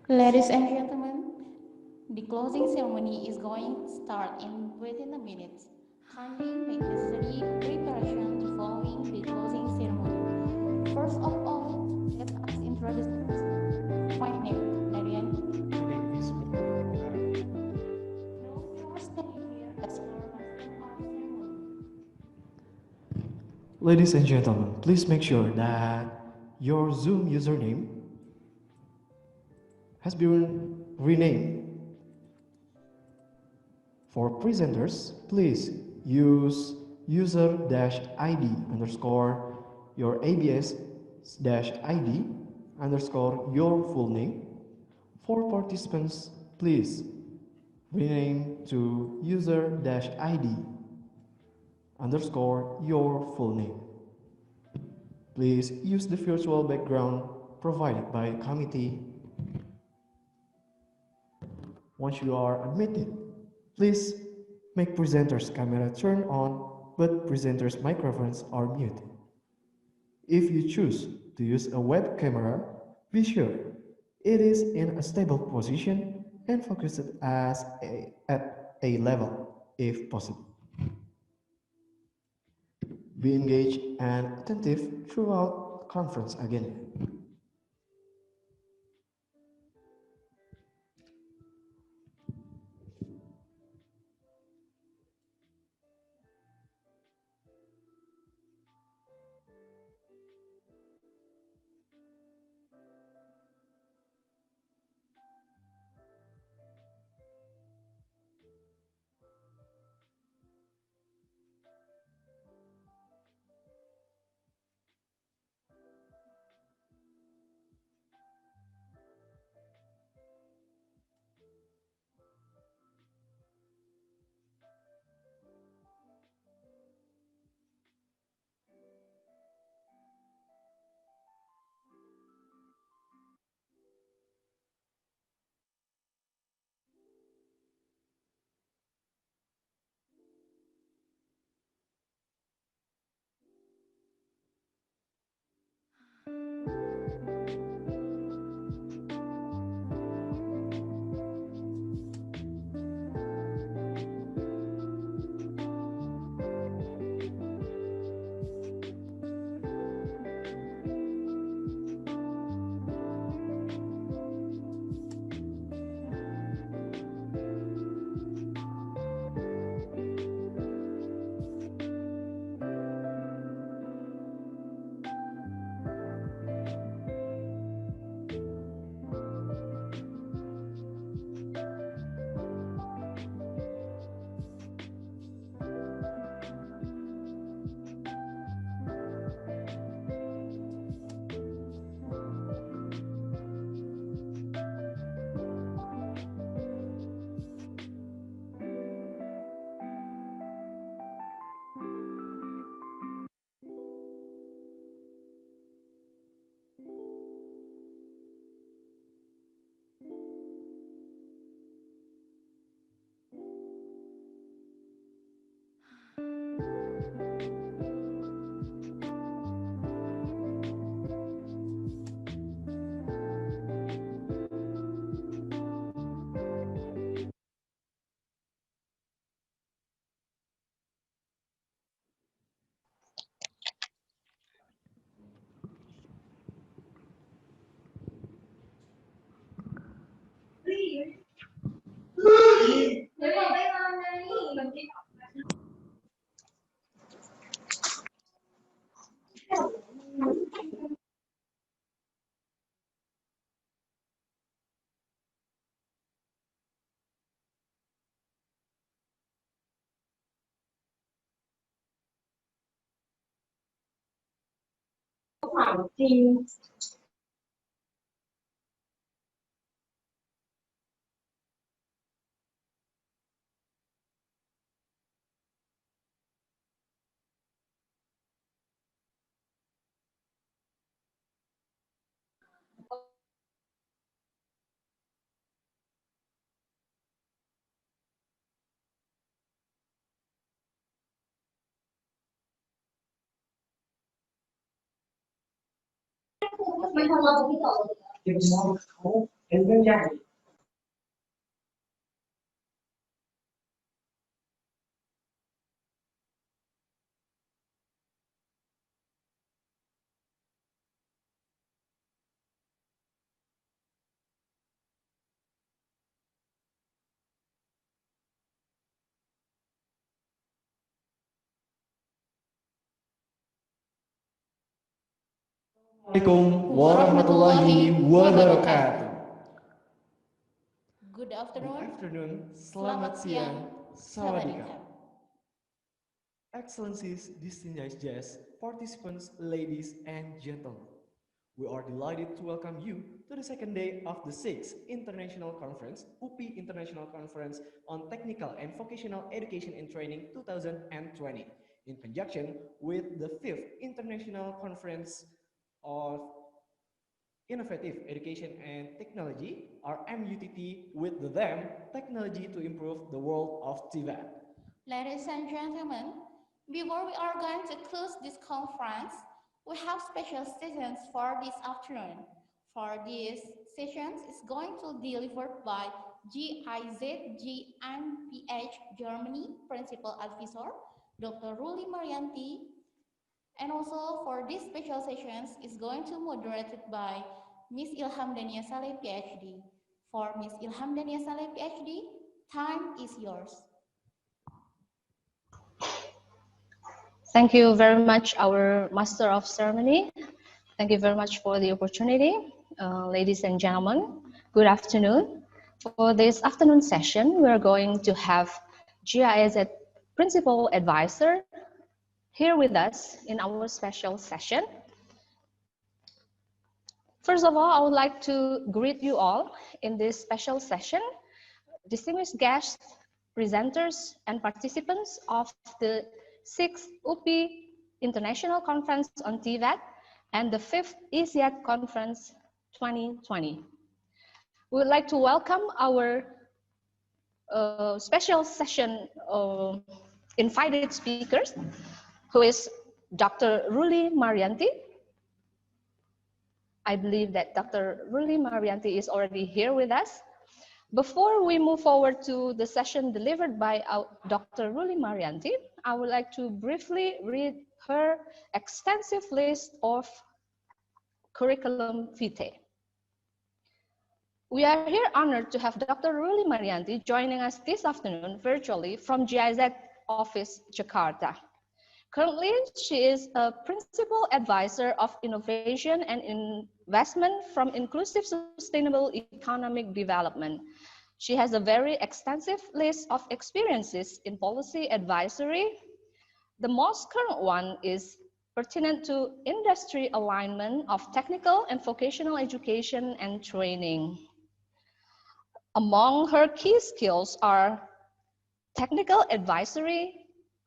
Ladies and gentlemen, the closing ceremony is going to start within a minute. Kindly make necessary preparation to following the closing ceremony. First of all, let us introduce my name, Marian. Those who are staying here as part of our ceremony. Ladies and gentlemen, please make sure that your Zoom username has been renamed. For presenters, please use user-id underscore your ABS-id underscore your full name. For participants, please rename to user-id underscore your full name. Please use the virtual background provided by committee. Once you are admitted, please make presenters' camera turn on, but presenters' microphones are muted. If you choose to use a web camera, be sure it is in a stable position and focused at a level if possible. Be engaged and attentive throughout the conference again. Assalamualaikum warahmatullahi wabarakatuh. Good Good afternoon. afternoon, Selamat selamat siang, siang. sawadee Sawadee. Excellencies, distinguished guests, participants, ladies and gentlemen. We are delighted to welcome you to the second day of the 6th International Conference, UPI International Conference on Technical and Vocational Education and Training 2020, in conjunction with the 5th International Conference of Innovative Education and Technology, RMUTT, with the theme Technology to Improve the World of TVET. Ladies and gentlemen, before we are going to close this conference, we have special sessions for this afternoon. For these sessions is going to be delivered by GIZ GmbH Germany Principal Advisor, Dr. Ruli Marianti. And also for these special sessions is going to moderated by Miss Ilham Dania Saleh PhD. For Miss Ilham Dania Saleh PhD, time is yours. Thank you very much, our Master of Ceremony. Thank you very much for the opportunity. Ladies and gentlemen, good afternoon. For this afternoon session, we are going to have GIZ Principal Advisor here with us in our special session. First of all, I would like to greet you all in this special session, distinguished guests, presenters, and participants of the 6th UPI International Conference on TVET and the 5th ICIET Conference 2020. We would like to welcome our special session invited speakers, who is Dr. Ruli Marianti. I believe that Dr. Ruli Marianti is already here with us. Before we move forward to the session delivered by Dr. Ruli Marianti, I would like to briefly read her extensive list of curriculum vitae. We are here honored to have Dr. Ruli Marianti joining us this afternoon virtually from GIZ office, Jakarta. Currently, she is a principal advisor of innovation and investment from Inclusive Sustainable Economic Development. She has a very extensive list of experiences in policy advisory. The most current one is pertinent to industry alignment of technical and vocational education and training. Among her key skills are technical advisory,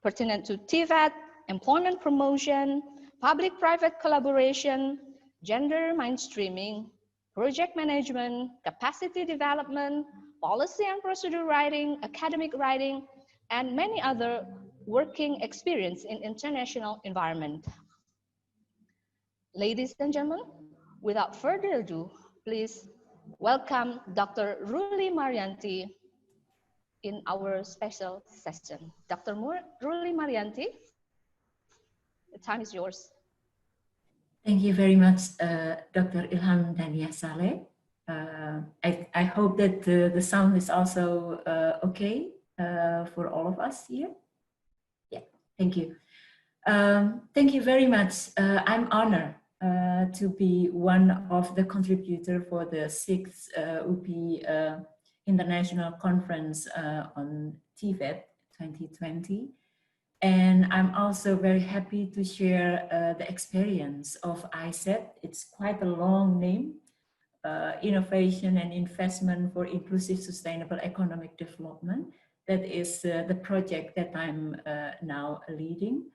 pertinent to TVET, employment promotion, public-private collaboration, gender mainstreaming, project management, capacity development, policy and procedure writing, academic writing, and many other working experience in international environment. Ladies and gentlemen, without further ado, please welcome Dr. Ruli Marianti in our special session. Dr. Ruli Marianti, the time is yours. Thank you very much, Dr. Ilham Dania Saleh. I hope that the sound is also okay for all of us here. Yeah, thank you. Thank you very much. I'm honored to be one of the contributors for the 6th UPI International Conference on TVET 2020. And I'm also very happy to share the experience of ICIET. It's quite a long name, Innovation and Investment for Inclusive Sustainable Economic Development. That is the project that I'm now leading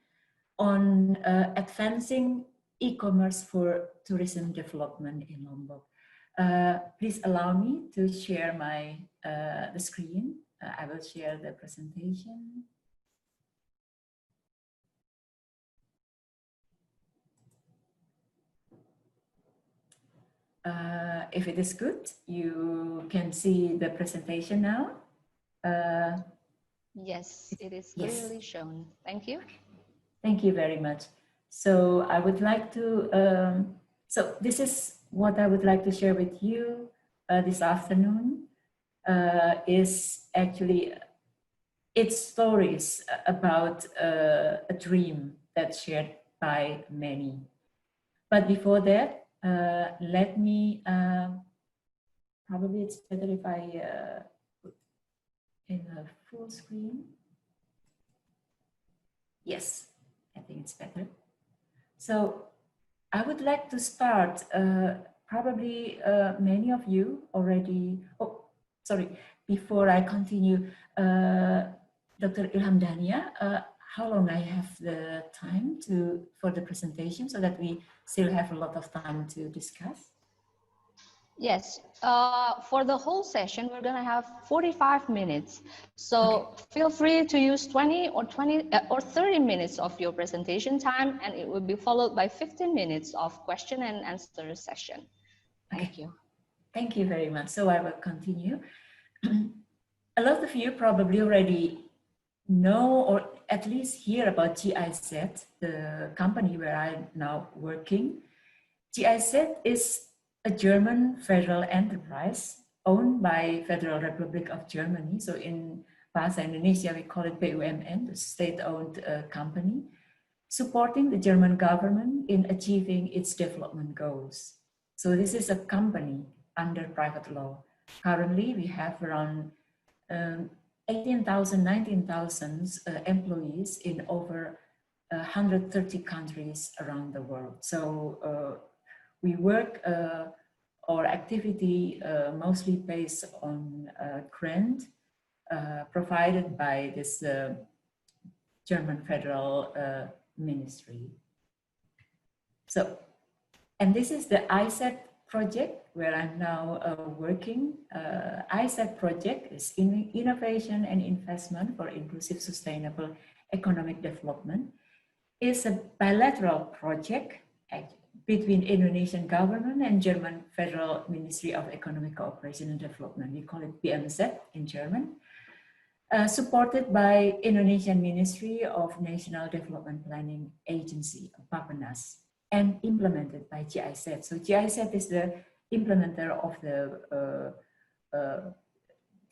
on advancing e-commerce for tourism development in Lombok. Please allow me to share my the screen. I will share the presentation. If it is good, you can see the presentation now. Yes, it is Yes. clearly shown. Thank you. Thank you very much. So I would like to, so this is what I would like to share with you this afternoon, is actually its stories about a dream that's shared by many. But before that, let me, probably it's better if I put in a full screen. Yes, I think it's better. So I would like to start, probably many of you already, oh, sorry, before I continue, Dr. Ilham Dania, how long I have the time for the presentation so that we still have a lot of time to discuss? Yes, for the whole session, we're going to have 45 minutes. So feel free to use 20 or 30 minutes of your presentation time, and it will be followed by 15 minutes of question and answer session. Thank you. Thank you very much. So I will continue. A lot of you probably already know or at least hear about GIZ, the company where I'm now working. GIZ is a German federal enterprise owned by Federal Republic of Germany. So in Bahasa Indonesia, we call it BUMN, the state-owned company, supporting the German government in achieving its development goals. So this is a company under private law. Currently, we have around 18,000, 19,000 employees in over 130 countries around the world. So we work, our activity mostly based on grant provided by this German federal ministry. So, and this is the ICIET project where I'm now working. ICIET project is Innovation and Investment for Inclusive Sustainable Economic Development. It's a bilateral project between Indonesian government and German Federal Ministry of Economic Cooperation and Development. We call it BMZ in German. Supported by Indonesian Ministry of National Development Planning Agency, Bappenas, and implemented by GIZ. So GIZ is the implementer of the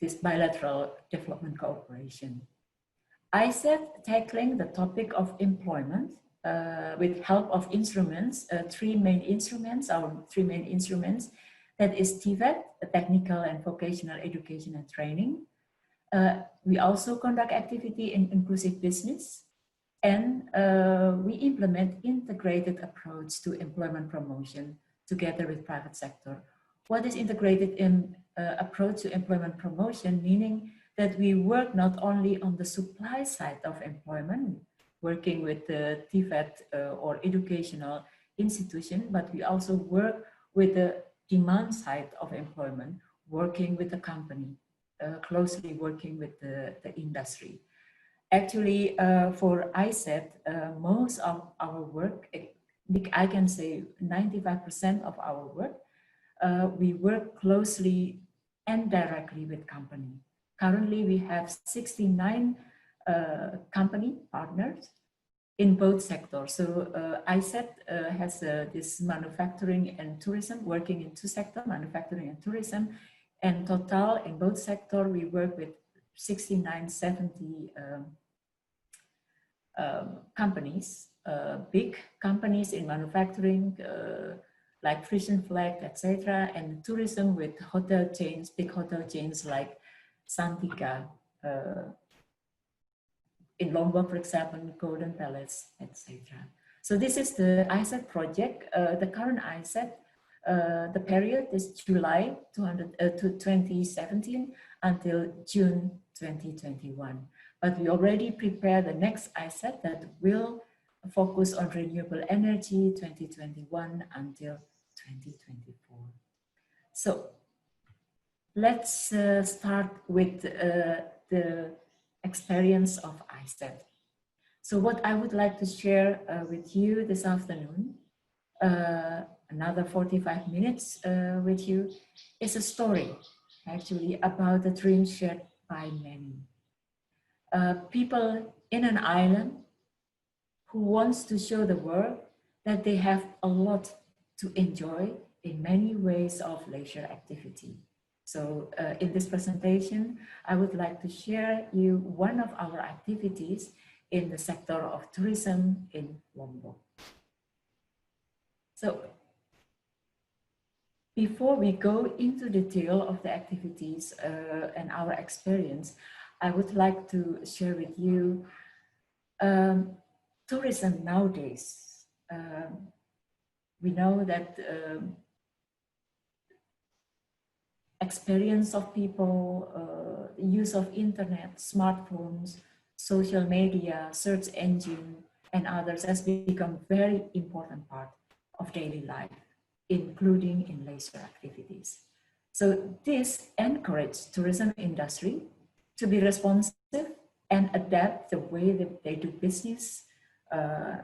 this bilateral development cooperation. ICIET tackling the topic of employment with help of instruments, three main instruments, that is TVET, Technical and Vocational Education and Training. We also conduct activity in inclusive business, and we implement integrated approach to employment promotion together with private sector. What is integrated in approach to employment promotion? Meaning that we work not only on the supply side of employment, working with the TVET or educational institution, but we also work with the demand side of employment, working with the company, closely working with the industry. Actually, for ICIET, most of our work, I can say 95% of our work, we work closely and directly with company. Currently, we have 69 company partners in both sectors. So ICIET has this manufacturing and tourism, working in two sectors, manufacturing and tourism. And total in both sectors, we work with 69, 70 companies, big companies in manufacturing, like Frisian Flag, etc., and tourism with hotel chains, big hotel chains like Santika, in Lombok, for example, Golden Palace, etc. So this is the ICIET project. The current ICIET, the period is July 2017 until June 2021. But we already prepared the next ICIET that will focus on renewable energy 2021 until 2024. So let's start with the experience of ICIET. So what I would like to share with you this afternoon another 45 minutes with you is a story actually about the dream shared by many. People in an island who wants to show the world that they have a lot to enjoy in many ways of leisure activity. So in this presentation, I would like to share you one of our activities in the sector of tourism in Lombok. So before we go into detail of the activities and our experience, I would like to share with you tourism nowadays. We know that experience of people, use of internet, smartphones, social media, search engine, and others has become very important part of daily life, including in leisure activities. So this encourages tourism industry to be responsive and adapt the way that they do business,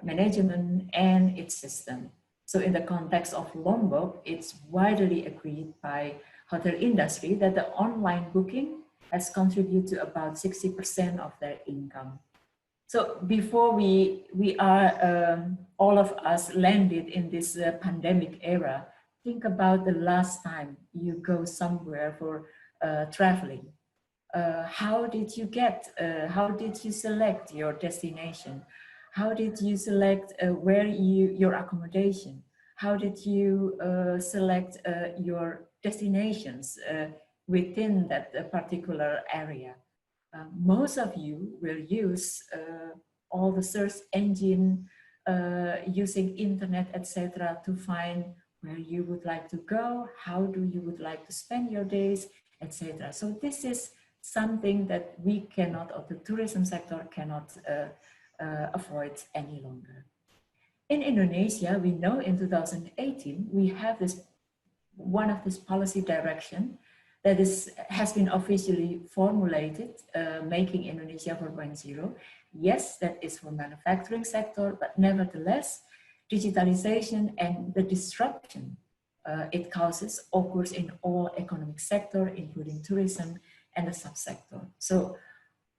management, and its system. So in the context of Lombok, it's widely agreed by hotel industry that the online booking has contributed to about 60% of their income. So before we are, all of us landed in this pandemic era, think about the last time you go somewhere for traveling. How did you how did you select your destination? How did you select your accommodation? How did you select your destinations within that particular area? Most of you will use all the search engine, using internet, etc., to find where you would like to go, how do you would like to spend your days, etc. So this is something that we cannot, or the tourism sector cannot avoid any longer. In Indonesia, we know in 2018, we have one of this policy direction that has been officially formulated, making Indonesia 4.0. Yes, that is for manufacturing sector, but nevertheless, digitalization and the disruption it causes occurs in all economic sector, including tourism and the subsector. So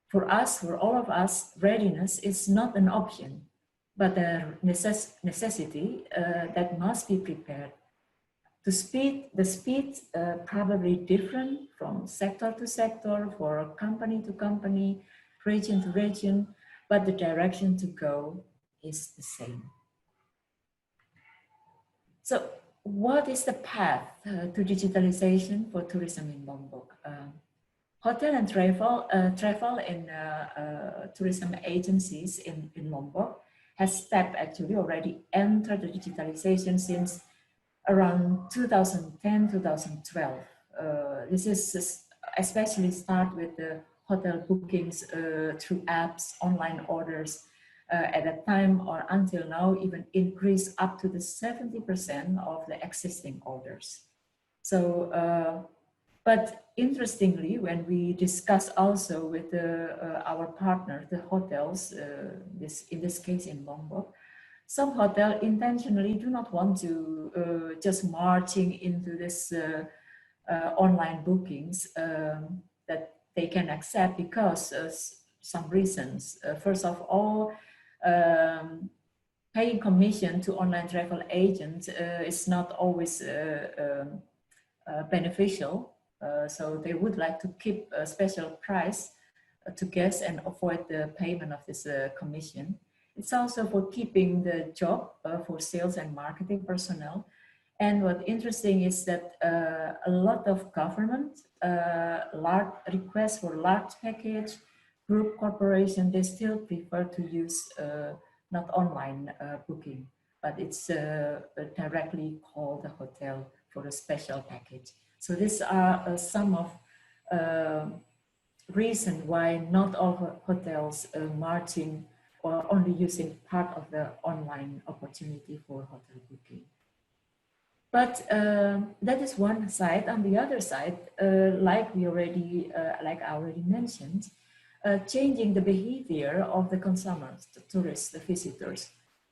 for us, for all of us, readiness is not an option, but a necessity that must be prepared. The speed probably different from sector to sector, for company to company, region to region, but the direction to go is the same. So what is the path to digitalization for tourism in Lombok? Hotel and travel and tourism agencies in Lombok has actually already entered the digitalization since around 2010, 2012. This is especially start with the hotel bookings through apps, online orders, at that time or until now even increased up to the 70% of the existing orders. So, but interestingly, when we discuss also with our partner, the hotels, in this case in Lombok, some hotels intentionally do not want to just marching into this online bookings that they can accept because some reasons. First of all, paying commission to online travel agents is not always beneficial. So they would like to keep a special price to guests and avoid the payment of this commission. It's also for keeping the job for sales and marketing personnel. And what interesting is that a lot of government large requests for large package, group corporation, they still prefer to use not online booking, but it's directly called the hotel for a special package. So these are some of reasons why not all hotels marching or only using part of the online opportunity for hotel booking. But that is one side. On the other side, like I already mentioned, changing the behavior of the consumers, the tourists, the visitors.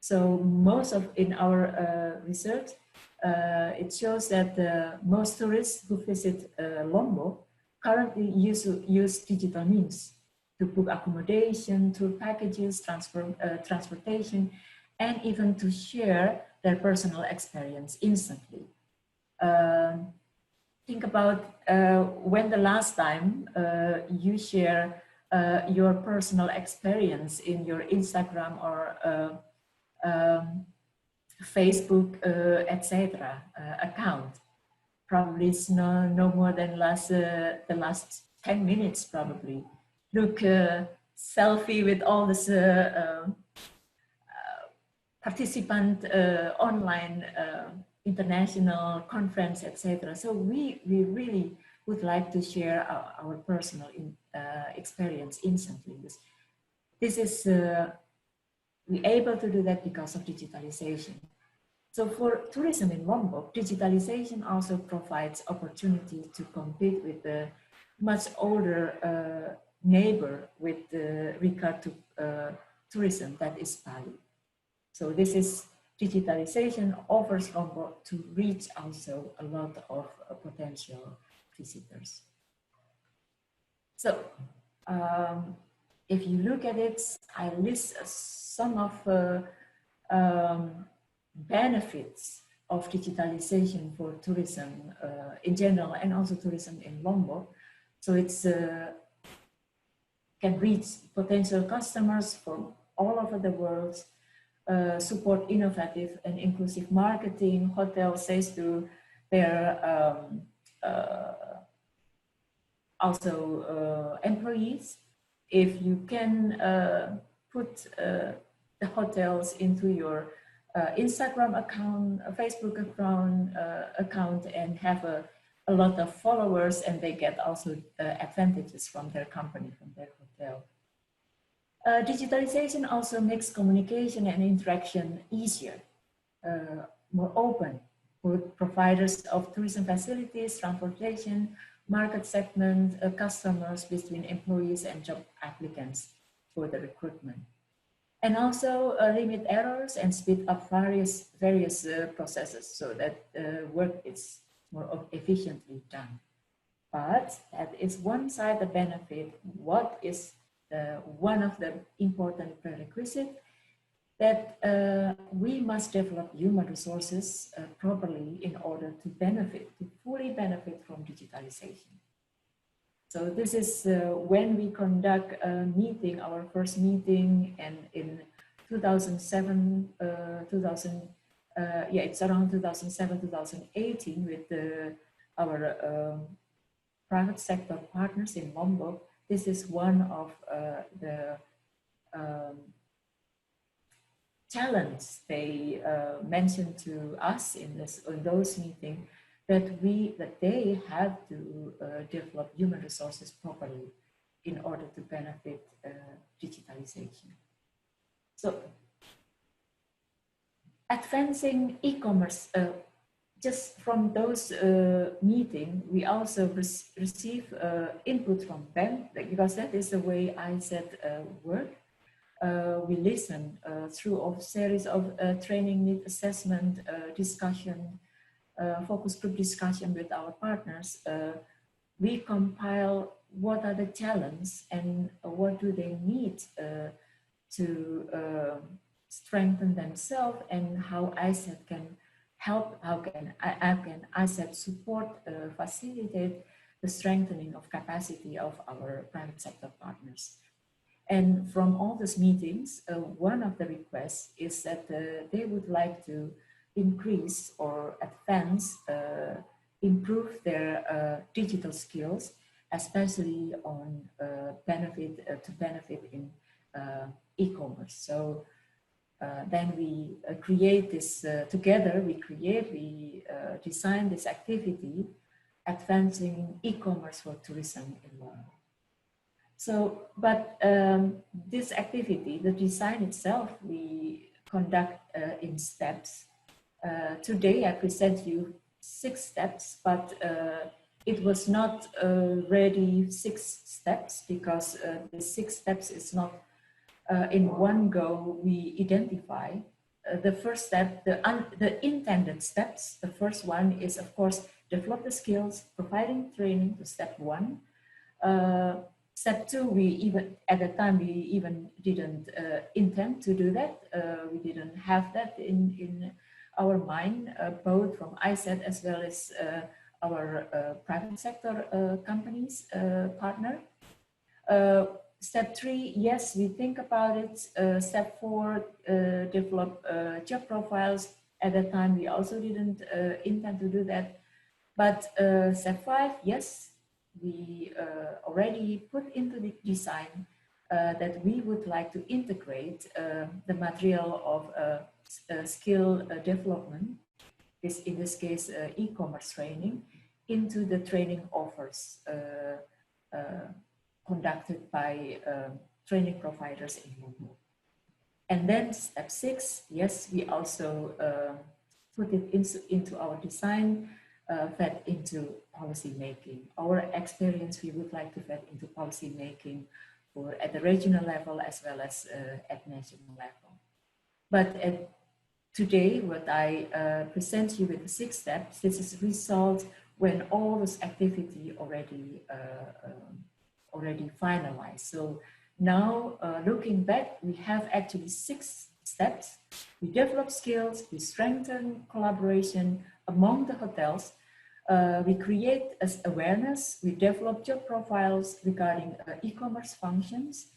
So most of in our research, it shows that most tourists who visit Lombok currently use digital means to book accommodation, tour packages, transportation, and even to share their personal experience instantly. Think about when the last time you share your personal experience in your Instagram or Facebook, etc. Account. Probably it's no more than the last 10 minutes probably. Look, selfie with all this participant online international conference, etc. So we really would like to share our personal experience instantly. This is we're able to do that because of digitalization. So for tourism in Lombok, digitalization also provides opportunity to compete with the much older neighbor with regard to tourism, that is Bali. So this is digitalization offers Lombok to reach also a lot of potential visitors. So if you look at it, I list some of benefits of digitalization for tourism in general and also tourism in Lombok. So it's can reach potential customers from all over the world, support innovative and inclusive marketing. Hotel says to their also employees, if you can put the hotels into your Instagram account, Facebook account, and have a lot of followers, and they get also advantages from their company, from their hotel. Digitalization also makes communication and interaction easier, more open for providers of tourism facilities, transportation, market segment, customers, between employees and job applicants for the recruitment. And also limit errors and speed up various processes so that work is more efficiently done. But that is one side, the benefit. What is one of the important prerequisites? That we must develop human resources properly in order to fully benefit from digitalization. So this is when we conduct a meeting, our first meeting, and in 2007, it's around 2007, 2018 with our private sector partners in Lombok. This is one of the challenges they mentioned to us in those meetings, that they have to develop human resources properly in order to benefit digitalization. So advancing e-commerce, just from those meetings, we also receive input from them, because that is the way ICIET work. We listen through a series of training, need assessment, discussion, focus group discussion with our partners. We compile what are the challenges and what do they need to strengthen themselves, and how ICIET can help, how can ICIET support, facilitate the strengthening of capacity of our private sector partners. And from all these meetings, one of the requests is that they would like to increase or advance, improve their digital skills, especially on to benefit in e-commerce. So then we create this together. We design this activity, advancing e-commerce for tourism in Lombok. So, but this activity, the design itself, we conduct in steps. Today I present you 6 steps, but it was not ready 6 steps, because the 6 steps is not in one go we identify. the first step, the intended steps, the first one is, of course, develop the skills, providing training to step one. Step two, at the time, we even didn't intend to do that. We didn't have that in our mind, both from ICIET as well as our private sector companies partner. Step three, yes, we think about it. Step four, develop job profiles. At that time, we also didn't intend to do that. But step five, yes, we already put into the design that we would like to integrate the material of skill development, in this case, e-commerce training, into the training offers conducted by training providers in Lombok. And then step six, yes, we also put it into our design, fed into policy making. Our experience, we would like to fed into policy making at the regional level as well as at national level. But today, what I present you with the 6 steps, this is result when all this activity already finalized. So now, looking back, we have actually 6 steps. We develop skills, we strengthen collaboration among the hotels, we create awareness, we develop job profiles regarding e-commerce functions,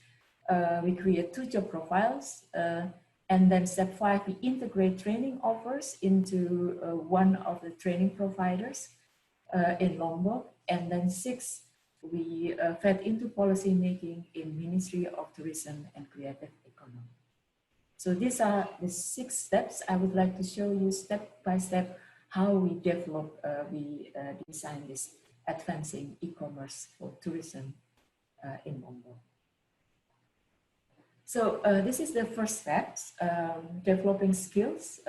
we create 2 job profiles, and then step 5, we integrate training offers into one of the training providers in Lombok, and then 6, we fed into policy making in Ministry of Tourism and Creative Economy. So these are the 6 steps. I would like to show you step by step how we develop, we design this advancing e-commerce for tourism in Lombok. So this is the first step, developing skills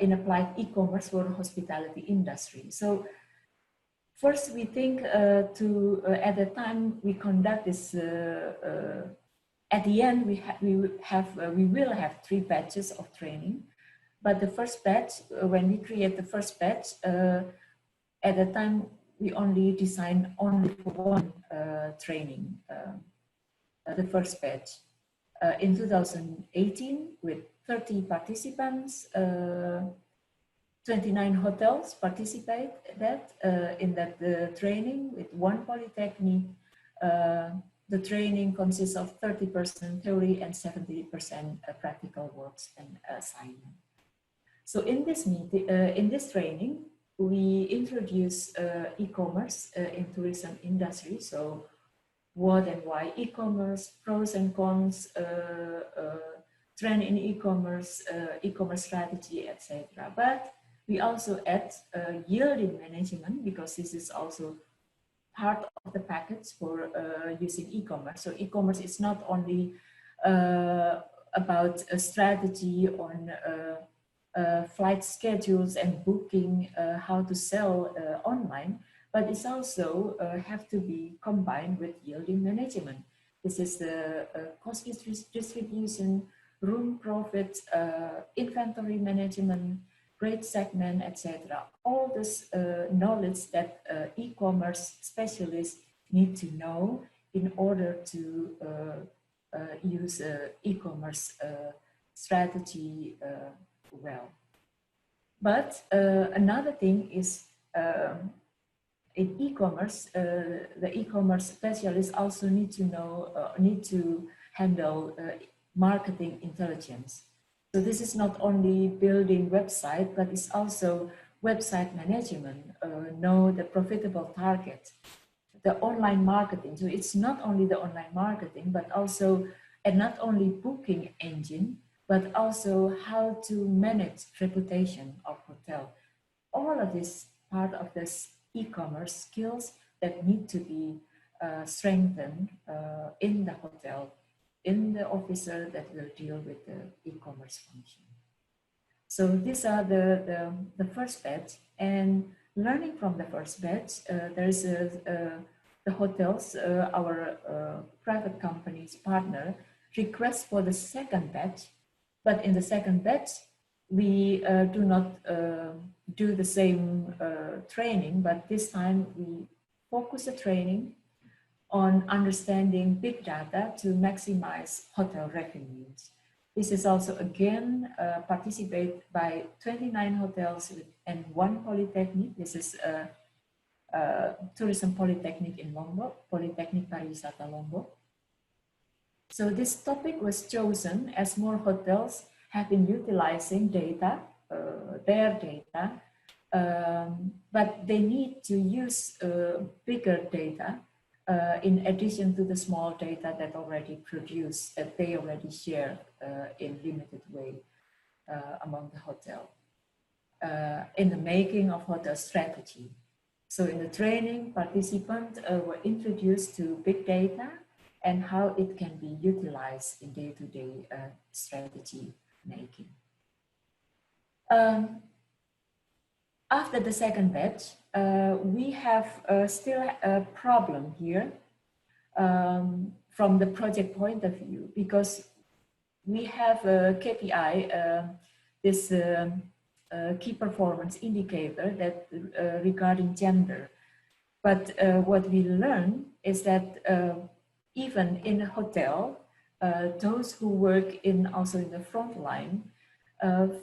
in applied e-commerce for the hospitality industry. So first, we think at the time we conduct this. At the end, we will have 3 batches of training. But the first batch, when we create the first batch, at the time we only design only for one training. The first batch in 2018 with 30 participants. 29 hotels participate in that training with 1 polytechnic. The training consists of 30% theory and 70% practical works and assignment. So in this training, we introduce e-commerce in tourism industry. So what and why e-commerce, pros and cons, trend in e-commerce, e-commerce strategy, etc. But we also add yielding management, because this is also part of the package for using e-commerce. So e-commerce is not only about a strategy on flight schedules and booking, how to sell online, but it's also have to be combined with yielding management. This is the cost distribution, room profit, inventory management, rate segment, etc. All this knowledge that e-commerce specialists need to know in order to use e-commerce strategy well. But another thing is in e-commerce, the e-commerce specialists also need to know, need to handle marketing intelligence. So this is not only building website, but it's also website management, know the profitable target, the online marketing. So it's not only the online marketing, but also, and not only booking engine, but also how to manage reputation of hotel. All of this part of this e-commerce skills that need to be strengthened in the hotel, in the officer that will deal with the e-commerce function. So these are the first batch, and learning from the first batch, there's the hotels, our private companies partner request for the second batch But in the second batch, we do not do the same training, but this time we focus the training on understanding big data to maximize hotel revenues. This is also again participated by 29 hotels and 1 polytechnic. This is Tourism Polytechnic in Lombok, Polytechnic Pariwisata Lombok. So this topic was chosen as more hotels have been utilizing data, their data, but they need to use bigger data in addition to the small data that already produced, that they already share in limited way among the hotel. In the making of hotel strategy. So in the training, participants were introduced to big data and how it can be utilized in day-to-day strategy making. After the second batch, we have still a problem here from the project point of view, because we have a KPI, this key performance indicator that regarding gender. But what we learn is that even in a hotel, those who work in also in the front line,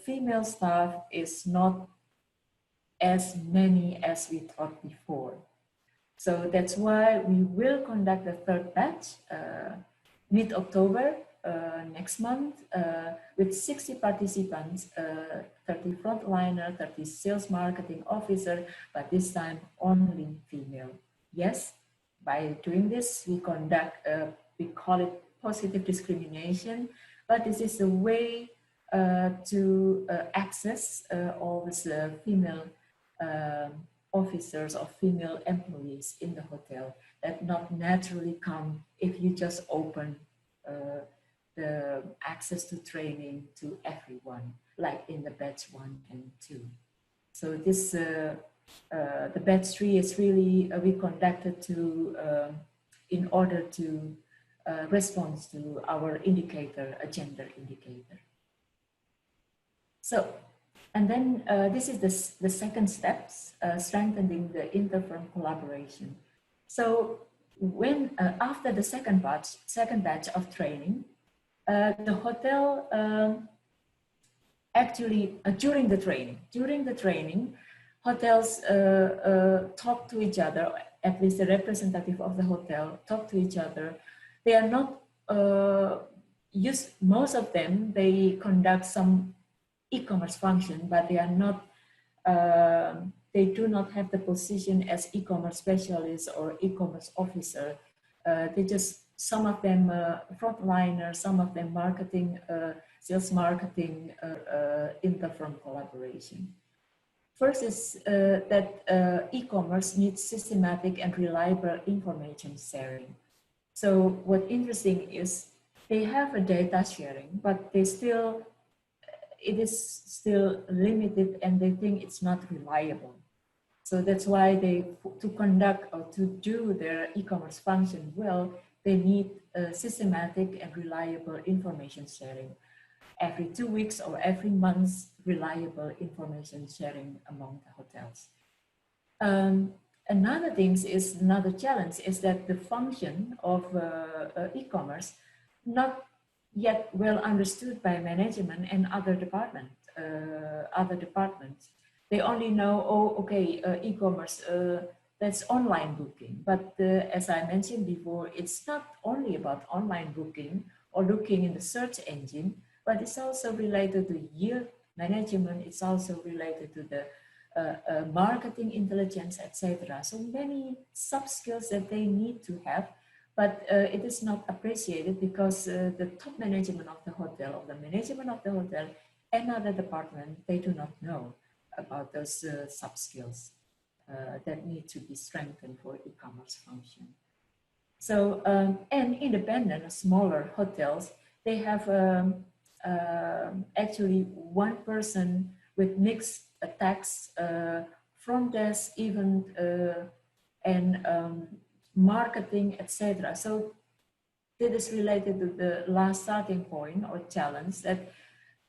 female staff is not as many as we thought before. So that's why we will conduct the third batch mid-October next month with 60 participants, 30 frontliner, 30 sales marketing officer, but this time only female. Yes, by doing this, we conduct, we call it positive discrimination, but this is a way to access all these female officers or female employees in the hotel that not naturally come if you just open the access to training to everyone, like in the batch 1 and 2. So this, the batch 3 is really, we conducted to, in order to respond to our indicator, a gender indicator. So, and then this is the second steps, strengthening the inter-firm collaboration. So when, after the second batch of training, the hotel actually, during the training, hotels talk to each other, at least the representative of the hotel talk to each other. They are not, most of them, they conduct some e-commerce function, but they are not, they do not have the position as e-commerce specialist or e-commerce officer. They just, some of them frontliners, some of them marketing, sales marketing, inter-firm collaboration. First is that e-commerce needs systematic and reliable information sharing. So what's interesting is they have a data sharing, but they still, it is still limited and they think it's not reliable. So that's why they, to conduct or to do their e-commerce function well, they need systematic and reliable information sharing. Every 2 weeks or every month, reliable information sharing among the hotels. Another challenge is that the function of e-commerce not yet well understood by management and other departments. They only know, oh, okay, e-commerce, that's online booking. But as I mentioned before, it's not only about online booking or looking in the search engine, but it's also related to yield management. It's also related to the marketing intelligence, etc. So many sub-skills that they need to have, but it is not appreciated because the top management of the hotel, or the management of the hotel and other department, they do not know about those sub-skills that need to be strengthened for e-commerce function. So, and independent or smaller hotels, they have actually one person with mixed tax, front desk, even and marketing, etc. So this is related to the last starting point or challenge, that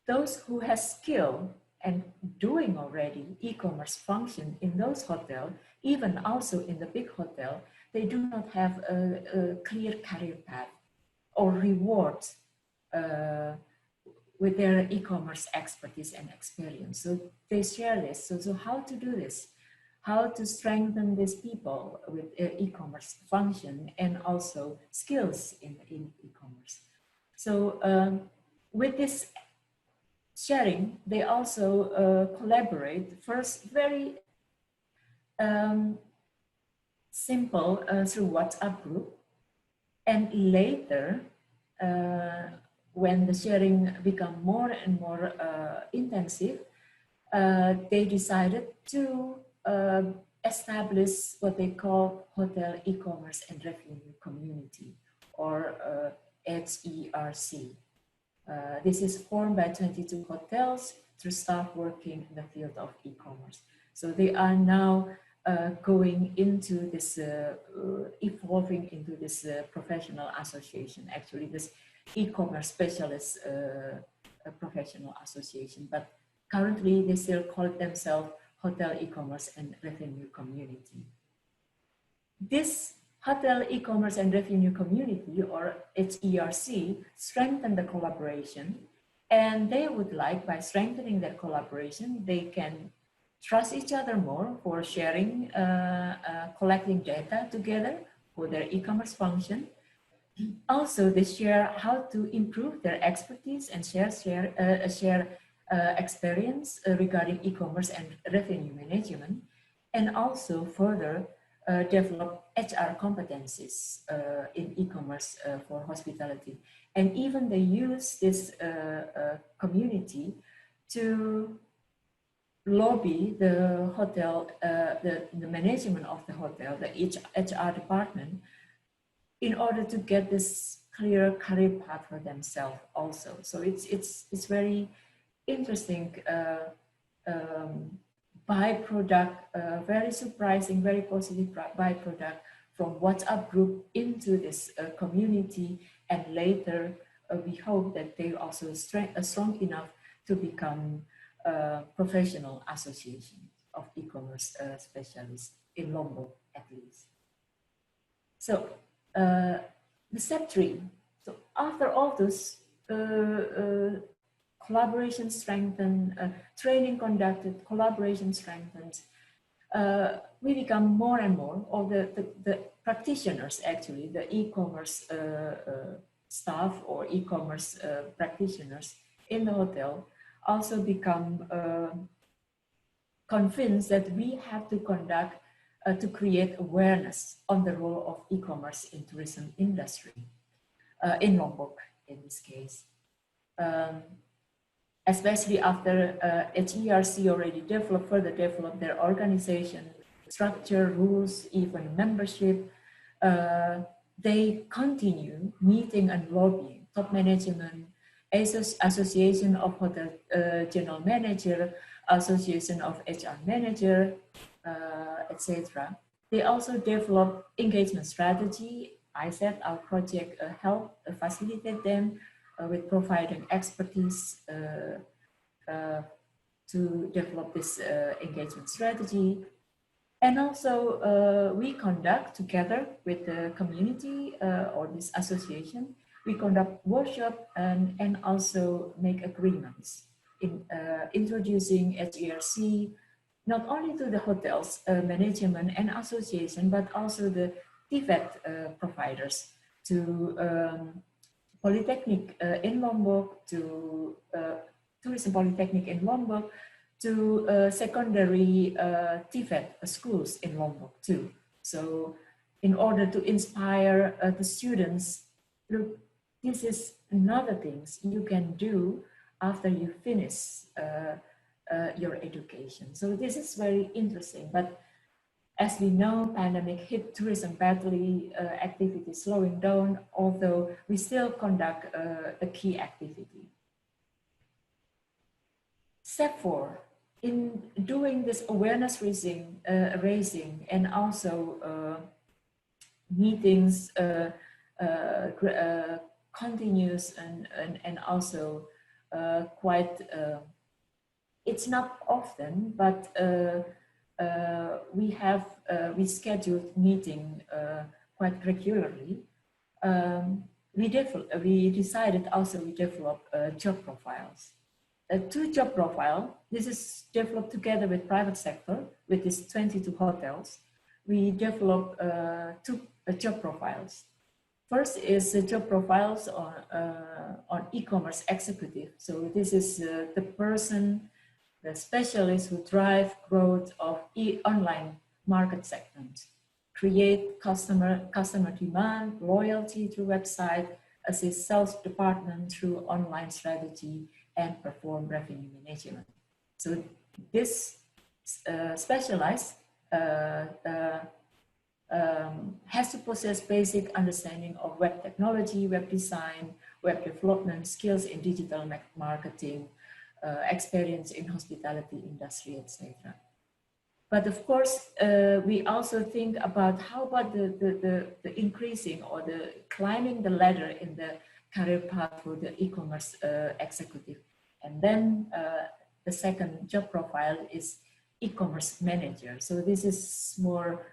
those who has skill and doing already e-commerce function in those hotels, even also in the big hotel, they do not have a clear career path or rewards with their e-commerce expertise and experience. So they share this. So how to do this? How to strengthen these people with e-commerce function and also skills in e-commerce. So with this sharing, they also collaborate first very simple through WhatsApp group, and later when the sharing become more and more intensive, they decided to establish what they call Hotel E-commerce and Revenue Community, or HERC. This is formed by 22 hotels through staff working in the field of e-commerce. So they are now going into this, evolving into this professional association, actually this e-commerce specialist professional association, but currently they still call themselves Hotel E-commerce and Revenue Community. This Hotel E-commerce and Revenue Community, or HERC, strengthen the collaboration, and they would like, by strengthening their collaboration, they can trust each other more for sharing, collecting data together for their e-commerce function. Also, they share how to improve their expertise and share experience regarding e-commerce and revenue management, and also further develop HR competencies in e-commerce for hospitality. And even they use this community to lobby the hotel, the management of the hotel, the HR department, in order to get this clear career path for themselves also. So it's very interesting byproduct, very surprising, very positive byproduct from WhatsApp group into this community, and later we hope that they also strong enough to become a professional association of e-commerce specialists in Lombok at least. So the step 3. So after all this collaboration strengthened, training conducted, collaboration strengthened, we become more and more, or the practitioners actually, the e-commerce staff or e-commerce practitioners in the hotel also become convinced that we have to conduct to create awareness on the role of e-commerce in tourism industry, in Lombok in this case. Especially after HERC already further developed their organization, structure, rules, even membership, they continue meeting and lobbying top management, Association of Hotel General Manager, Association of HR Manager, etc. They also develop engagement strategy. ICIET, our project, help facilitate them with providing expertise to develop this engagement strategy. And also we conduct together with the community or this association, we conduct workshop and also make agreements in introducing HERC not only to the hotels management and association, but also the TVET providers, to Polytechnic in Lombok, to Tourism Polytechnic in Lombok, to secondary TVET schools in Lombok too. So in order to inspire the students, look, this is another things you can do after you finish your education. So this is very interesting, but as we know, pandemic hit tourism badly, activities slowing down, although we still conduct the key activity. Step 4, in doing this awareness raising and also meetings, continuous and also quite, it's not often, but we scheduled meeting quite regularly. We decided also we develop job profiles. Two job profile. This is developed together with private sector, with these 22 hotels. We develop two job profiles. First is the job profiles on e-commerce executive. So this is the person, the specialists who drive growth of online market segments, create customer demand, loyalty through website, assist sales department through online strategy, and perform revenue management. So this specialized has to possess basic understanding of web technology, web design, web development, skills in digital marketing, experience in hospitality industry, etc. But of course, we also think about how about the increasing or the climbing the ladder in the career path for the e-commerce executive. And then the second job profile is e-commerce manager. So this is more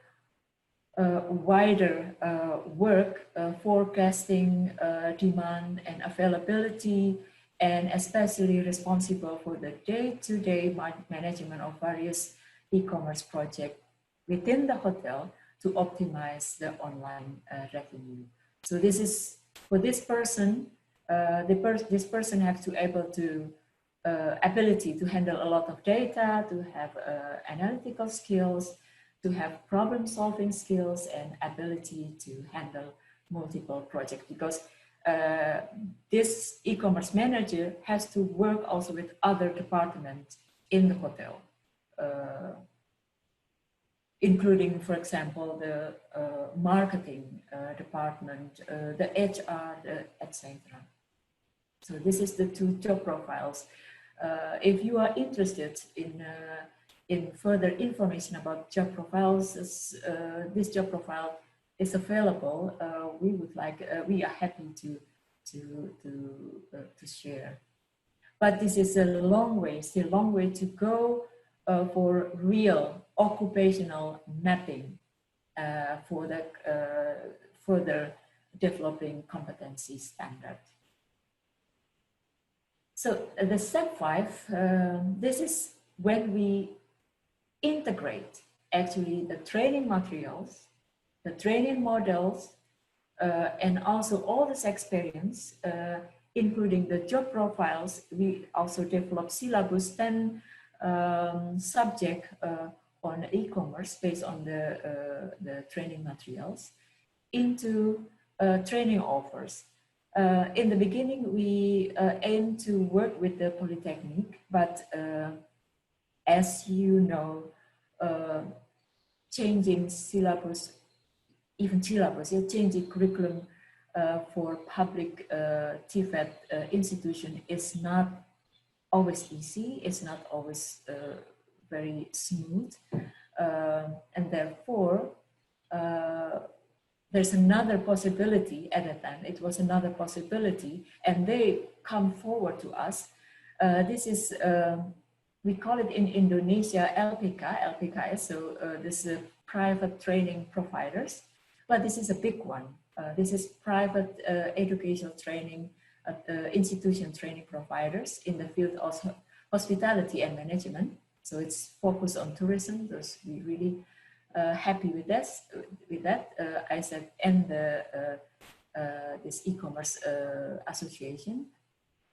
wider work, forecasting demand and availability, and especially responsible for the day-to-day management of various e-commerce projects within the hotel to optimize the online revenue. So this is for this person. This person has to able to ability to handle a lot of data, to have analytical skills, to have problem-solving skills, and ability to handle multiple projects, because this e-commerce manager has to work also with other departments in the hotel, including, for example, the marketing department, the HR, etc. So this is the two job profiles. If you are interested in further information about job profiles, this job profile is available. We are happy to share. But this is a long way, still a long way to go for real occupational mapping for the further developing competency standard. So the step 5, this is when we integrate actually the training materials, the training models, and also all this experience, including the job profiles. We also develop syllabus 10 subject on e-commerce based on the training materials into training offers. In the beginning, we aim to work with the Polytechnic, but as you know, changing syllabus, changing curriculum for public TVET institution is not always easy. It's not always very smooth, and therefore there's another possibility. At that time, it was another possibility, and they come forward to us. This is we call it in Indonesia LPKS. So this is private training providers, but this is a big one. This is private educational training institution training providers in the field of hospitality and management. So it's focused on tourism. Thus, we really happy with this. With that, ICIET and this e-commerce association.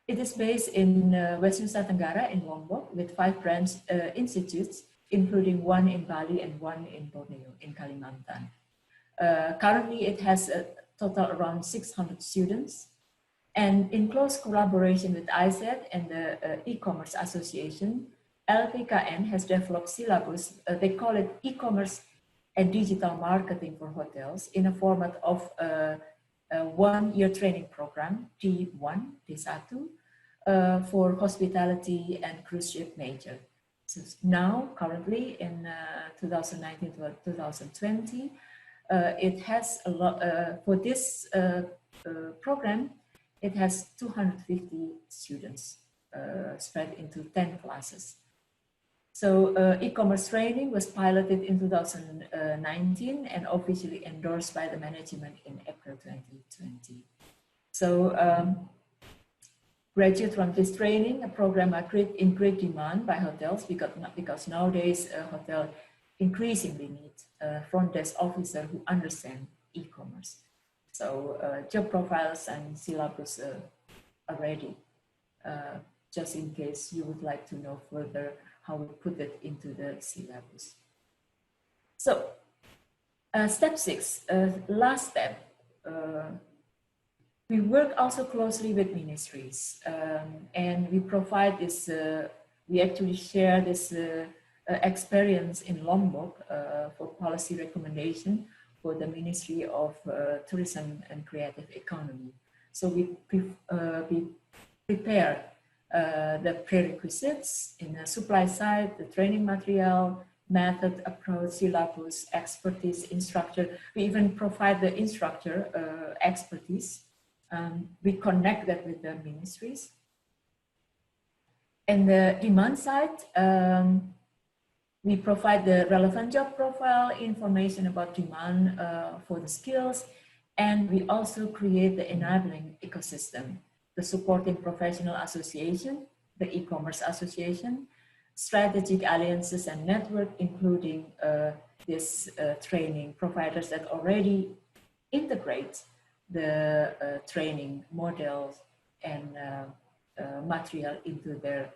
It is based in West Nusa Tenggara in Lombok with 5 branch institutes, including one in Bali and one in Borneo in Kalimantan. Currently, it has a total around 600 students. And in close collaboration with ICIET and the e-commerce association, LPKN has developed syllabus. They call it e-commerce and digital marketing for hotels in a format of a 1-year training program, D1, D1, for hospitality and cruise ship major. So now, currently in 2019 to 2020, it has a lot, for this program, it has 250 students. spread into 10 classes. So e-commerce training was piloted in 2019 and officially endorsed by the management in April 2020. So graduate from this training, a program are in great demand by hotels because nowadays a hotel increasingly need front desk officer who understand e-commerce. So job profiles and syllabus are ready, just in case you would like to know further how we put it into the syllabus. So step 6, last step, we work also closely with ministries, and we provide this, we actually share this experience in Lombok for policy recommendation for the Ministry of Tourism and Creative Economy. So we prepare the prerequisites in the supply side, the training material, method, approach, syllabus, expertise, instructor. We even provide the instructor expertise. We connect that with the ministries. And the demand side, we provide the relevant job profile, information about demand for the skills, and we also create the enabling ecosystem, the supporting professional association, the e-commerce association, strategic alliances and network, including this training providers that already integrate the training models and material into their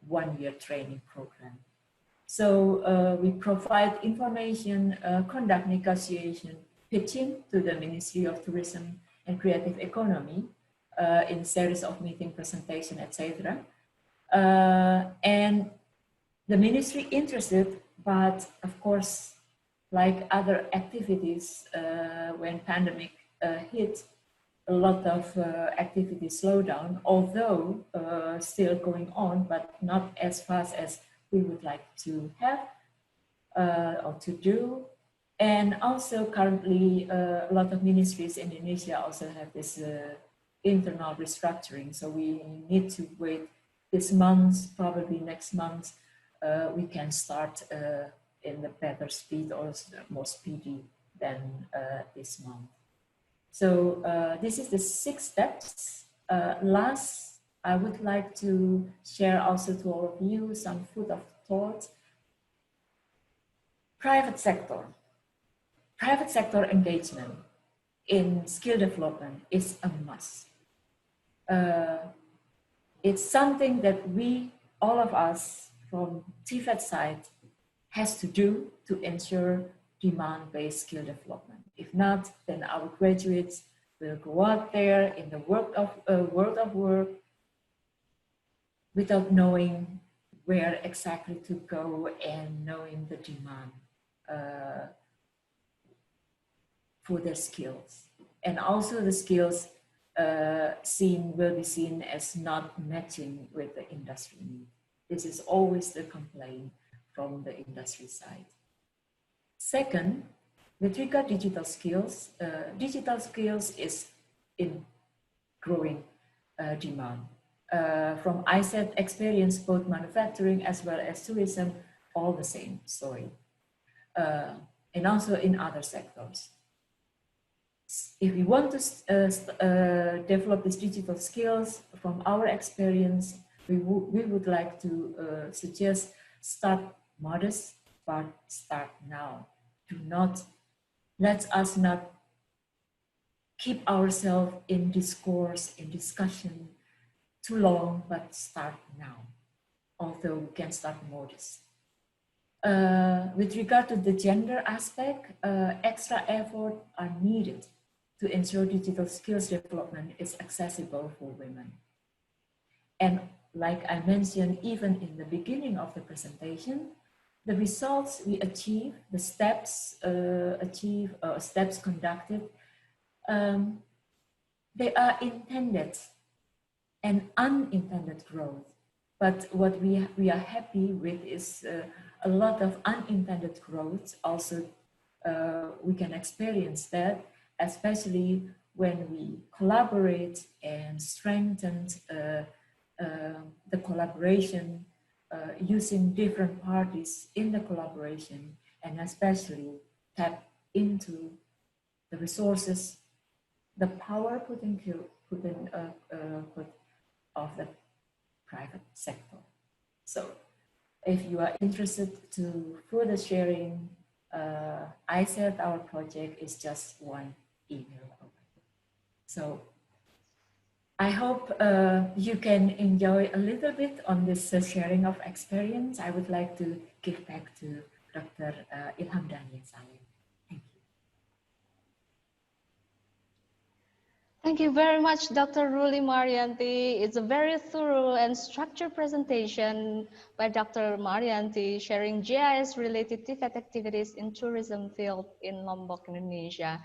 one-year training program. So we provide information, conduct negotiation, pitching to the Ministry of Tourism and Creative Economy in series of meeting, presentation, etc. And the ministry interested, but of course, like other activities, when pandemic hit, a lot of activities slow down, although still going on, but not as fast as we would like to have or to do. And also currently, a lot of ministries in Indonesia also have this internal restructuring. So we need to wait this month, probably next month, we can start in the better speed or more speedy than this month. So this is the 6 steps. Last, I would like to share also to all of you some food of thought. Private sector engagement in skill development is a must. It's something that we, all of us from TVET side, has to do to ensure demand-based skill development. If not, then our graduates will go out there in the world of work without knowing where exactly to go and knowing the demand for their skills. And also the skills will be seen as not matching with the industry need. This is always the complaint from the industry side. Second, with regard to digital skills is in growing demand. From ICIET experience, both manufacturing as well as tourism, all the same story. And also in other sectors. If we want to develop these digital skills, from our experience, we would like to suggest start modest, but start now. Let us not keep ourselves in discourse, in discussion too long, but start now, although we can start modest. With regard to the gender aspect, extra effort are needed to ensure digital skills development is accessible for women. And like I mentioned, even in the beginning of the presentation, the results we achieve, the steps steps conducted, they are intended and unintended growth. But what we are happy with is a lot of unintended growth. Also, we can experience that, especially when we collaborate and strengthen the collaboration, using different parties in the collaboration, and especially tap into the resources, the power put of the private sector. So if you are interested to further sharing, ICIET, our project is just one email away. So I hope you can enjoy a little bit on this sharing of experience. I would like to give back to Dr. Ilham Daniel Saleh. Thank you. Thank you very much, Dr. Ruli Marianti. It's a very thorough and structured presentation by Dr. Marianti sharing GIS-related TVET activities in tourism field in Lombok, Indonesia.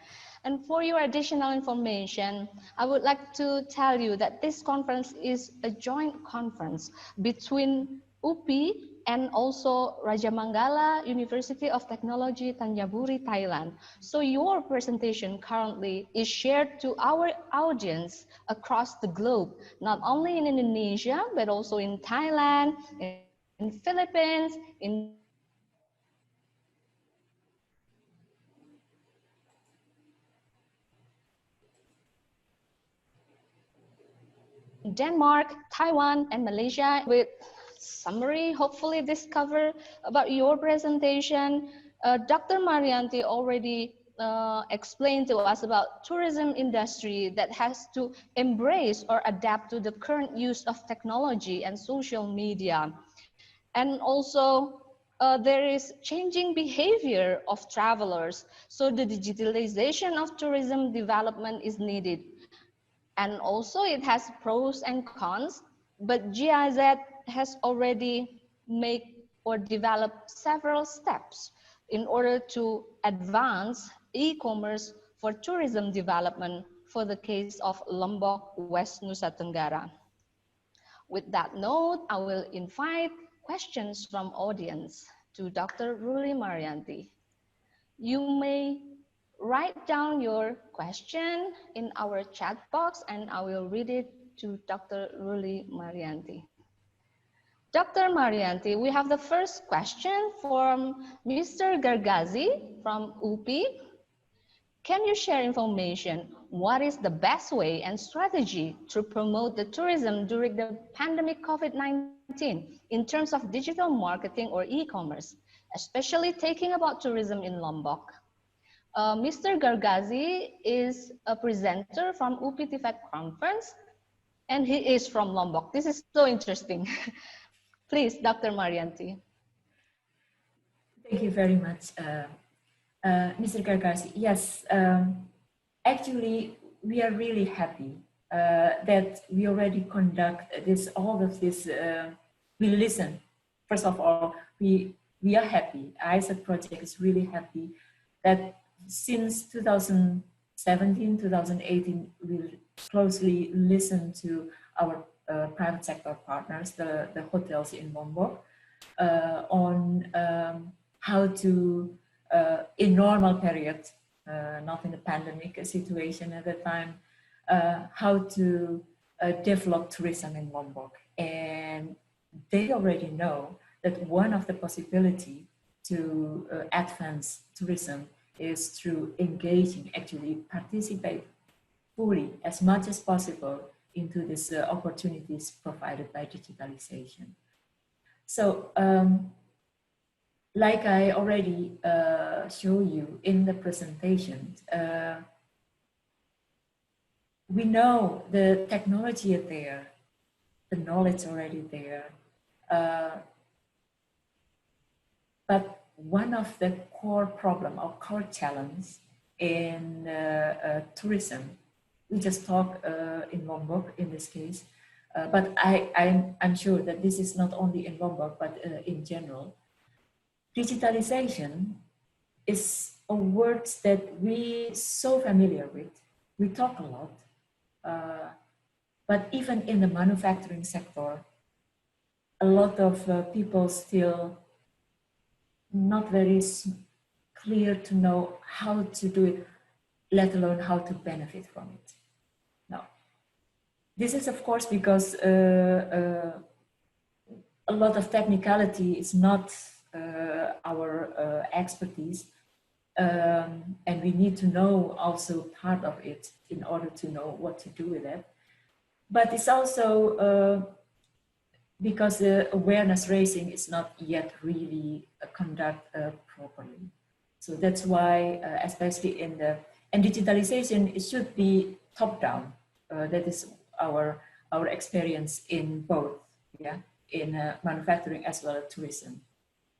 And for your additional information, I would like to tell you that this conference is a joint conference between UPI and also Raja Manggala University of Technology, Tanjaburi, Thailand. So your presentation currently is shared to our audience across the globe, not only in Indonesia, but also in Thailand, in Philippines, in Denmark, Taiwan, and Malaysia. With summary, hopefully this cover about your presentation. Dr. Marianti already explained to us about tourism industry that has to embrace or adapt to the current use of technology and social media. And also there is changing behavior of travelers. So the digitalization of tourism development is needed. And also it has pros and cons, but GIZ has already made or developed several steps in order to advance e-commerce for tourism development for the case of Lombok, West Nusa Tenggara. With that note, I will invite questions from audience to Dr. Ruli Marianti. You may write down your question in our chat box and I will read it to Dr. Ruli Marianti. Dr. Marianti, we have the first question from Mr. Gargazi from UPI. Can you share information? What is the best way and strategy to promote the tourism during the pandemic COVID-19 in terms of digital marketing or e-commerce, especially taking about tourism in Lombok? Mr. Gargazi is a presenter from UPI TVET conference, and he is from Lombok. This is so interesting. Please, Dr. Marianti. Thank you very much, Mr. Gargazi. Yes, actually, we are really happy that we already conduct all of this. We listen. First of all, we are happy. ICIET project is really happy that since 2017, 2018, we closely listen to our private sector partners, the hotels in Lombok, on how to, in normal period, not in the pandemic situation at the time, how to develop tourism in Lombok. And they already know that one of the possibility to advance tourism is through engaging, actually participate fully as much as possible into these opportunities provided by digitalization. So like I already showed you in the presentation, we know the technology is there, the knowledge already there, but one of the core problem or core challenge in tourism, we just talk in Lombok in this case, but I'm sure that this is not only in Lombok, but in general. Digitalization is a word that we so familiar with. We talk a lot, but even in the manufacturing sector, a lot of people still not very clear to know how to do it, let alone how to benefit from it. Now, This is, of course, because a lot of technicality is not our expertise, and we need to know also part of it in order to know what to do with it. But it's also because the awareness raising is not yet really conducted properly. So that's why, especially and digitalization, it should be top down. That is our experience in both, yeah, in manufacturing as well as tourism.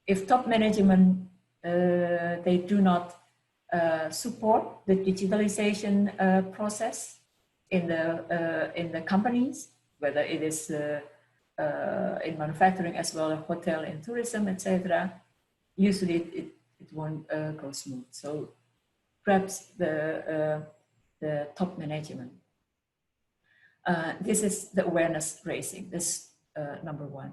If top management, they do not support the digitalization process in the companies, whether it is in manufacturing as well as hotel and tourism, etc., usually it won't go smooth. So perhaps the top management. This is the awareness raising, this number one.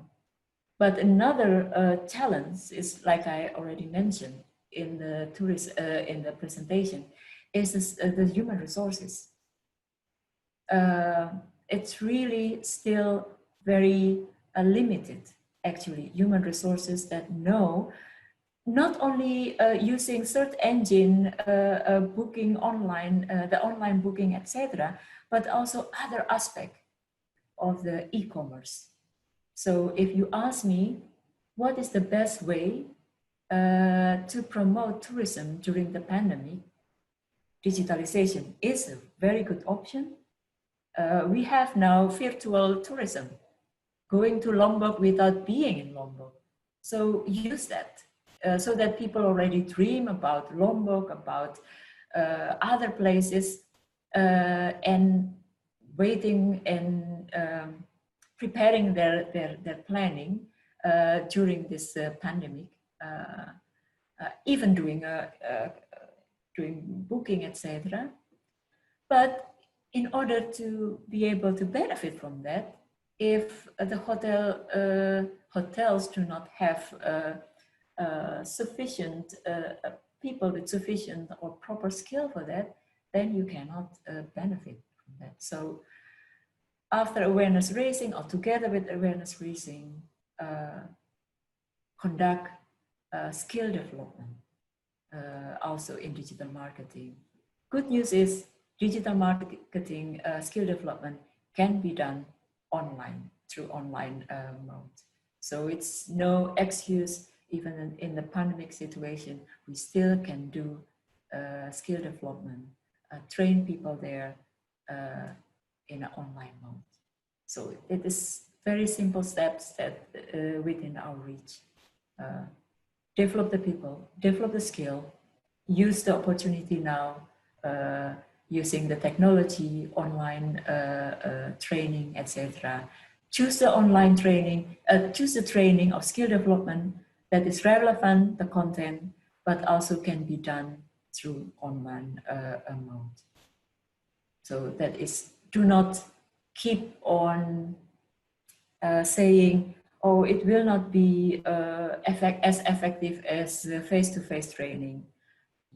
But another challenge is, like I already mentioned in the in the presentation, is this, the human resources. It's really still very limited, actually, human resources that know not only using search engine, booking online, the online booking, etc., but also other aspect of the e-commerce. So if you ask me, what is the best way to promote tourism during the pandemic? Digitalization is a very good option. We have now virtual tourism, going to Lombok without being in Lombok. So use that so that people already dream about Lombok, about other places, and waiting and preparing their planning during this pandemic, even doing booking, etc. But in order to be able to benefit from that, if the hotels do not have sufficient people with sufficient or proper skill for that, then you cannot benefit from that. So after awareness raising, or together with awareness raising, conduct skill development, also in digital marketing. Good news is digital marketing skill development can be done online through online mode. So it's no excuse, even in the pandemic situation, we still can do skill development, train people there in an online mode. So it is very simple steps that within our reach. Develop the people, develop the skill, use the opportunity now, using the technology, online training, etc. Choose the online training, choose the training of skill development that is relevant, the content, but also can be done through online mode. So that is, do not keep on saying, oh, it will not be as effective as face-to-face training.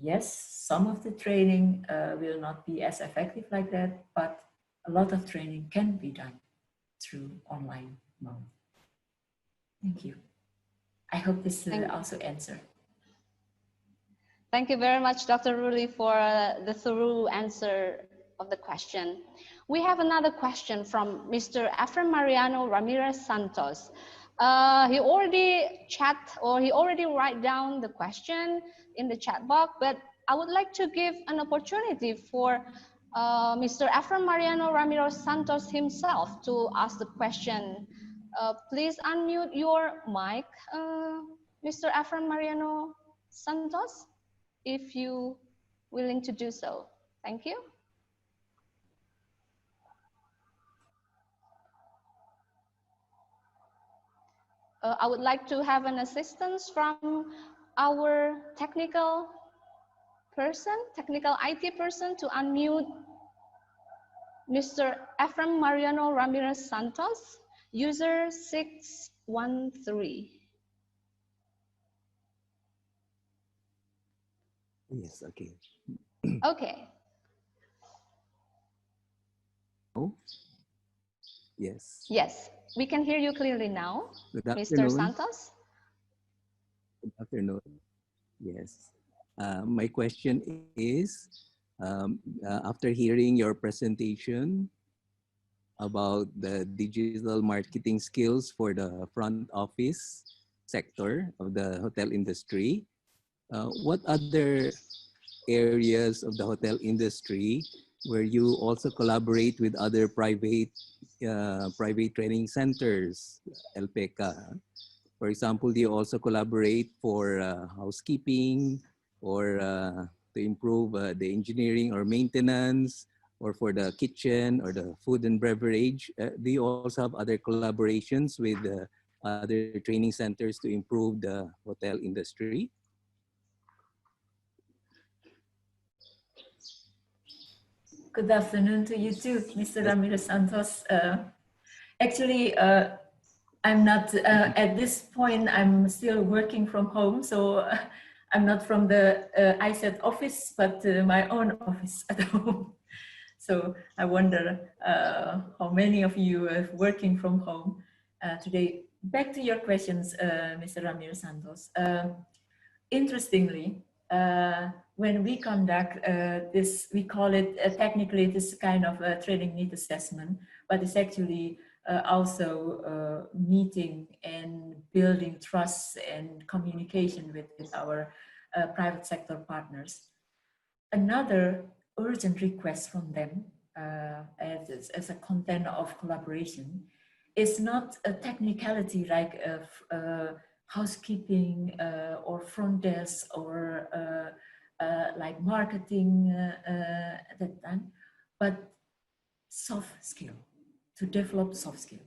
Yes, some of the training will not be as effective like that, but a lot of training can be done through online mode. Thank you. I hope this also answered. Thank you very much, Dr. Ruli, for the thorough answer of the question. We have another question from Mr. Efraim Mariano Ramirez Santos. He already write down the question in the chat box, but I would like to give an opportunity for Mr. Efraim Mariano Ramirez Santos himself to ask the question. Please unmute your mic, Mr. Efraim Mariano Santos, if you willing to do so. Thank you. I would like to have an assistance from our technical IT person to unmute Mr. Efraim Mariano Ramirez Santos, user 613. Yes, okay. Okay. Oh, Yes. Yes, we can hear you clearly now, Good Mr. afternoon. Santos. Good afternoon. Yes. My question is, after hearing your presentation about the digital marketing skills for the front office sector of the hotel industry, what other areas of the hotel industry where you also collaborate with other private training centers, LPECA? For example, do you also collaborate for housekeeping or to improve the engineering or maintenance, or for the kitchen or the food and beverage? Do you also have other collaborations with other training centers to improve the hotel industry? Good afternoon to you too, Mr. Yes. Ramirez Santos. Actually, I'm not, at this point, I'm still working from home, so I'm not from the ICIET office, but my own office at home. So I wonder how many of you are working from home today. Back to your questions, Mr. Ramirez Santos. Interestingly, when we conduct this, we call it technically this kind of training need assessment, but it's actually also meeting and building trust and communication with our private sector partners. Another urgent request from them as a content of collaboration is not a technicality like housekeeping or front desk or like marketing at that time, but soft skill, to develop soft skills.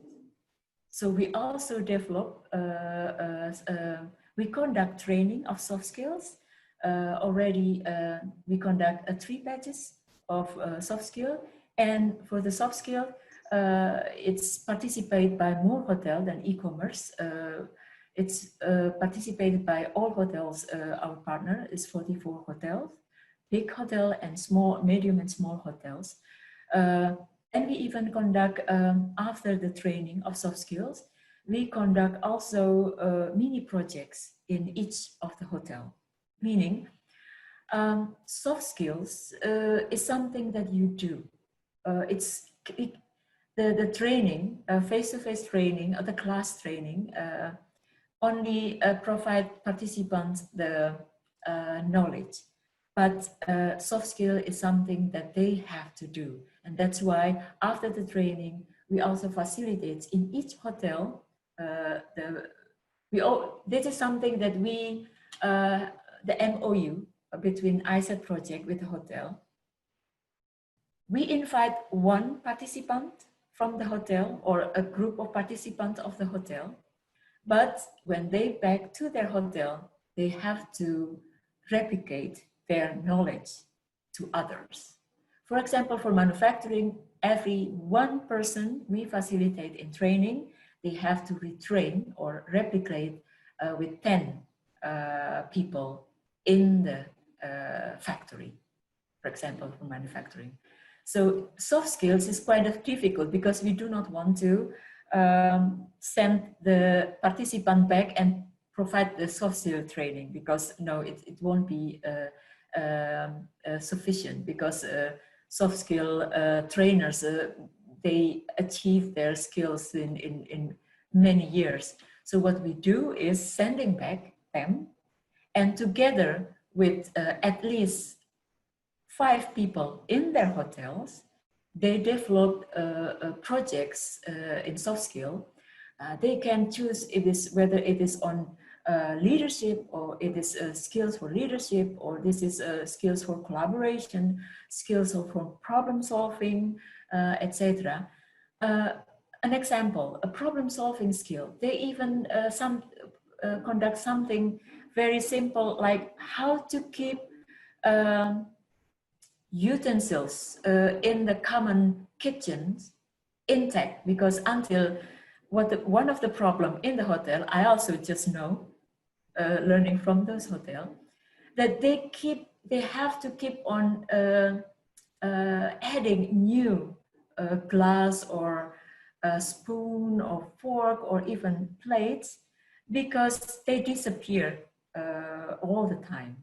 So we also develop, we conduct training of soft skills. Already we conduct 3 batches of soft skill, and for the soft skill, it's participated by more hotel than e-commerce. It's participated by all hotels. Our partner is 44 hotels, big hotel and small, medium and small hotels. And we even conduct, after the training of soft skills, we conduct also mini projects in each of the hotel. Meaning, soft skills is something that you do. The training, face-to-face training or the class training only provide participants the knowledge. But soft skill is something that they have to do. And that's why after the training, we also facilitate in each hotel. This is something that we, the MOU between ICIET project with the hotel. We invite one participant from the hotel or a group of participants of the hotel. But when they back to their hotel, they have to replicate their knowledge to others. For example, for manufacturing, every one person we facilitate in training, they have to retrain or replicate with 10 people in the factory, for example, for manufacturing. So soft skills is quite difficult because we do not want to send the participant back and provide the soft skill training, because no, it won't be sufficient, because soft skill trainers, they achieve their skills in many years. So what we do is sending back them, and together with at least 5 people in their hotels, they develop projects in soft skill. They can choose whether it is on leadership, or it is skills for leadership, or this is skills for collaboration, skills for problem solving, etc. An example, a problem solving skill. They even conduct something very simple, like how to keep utensils in the common kitchens intact, because until one of the problem in the hotel, I also just know, learning from those hotels, that they have to keep on adding new glass or a spoon or fork or even plates because they disappear all the time.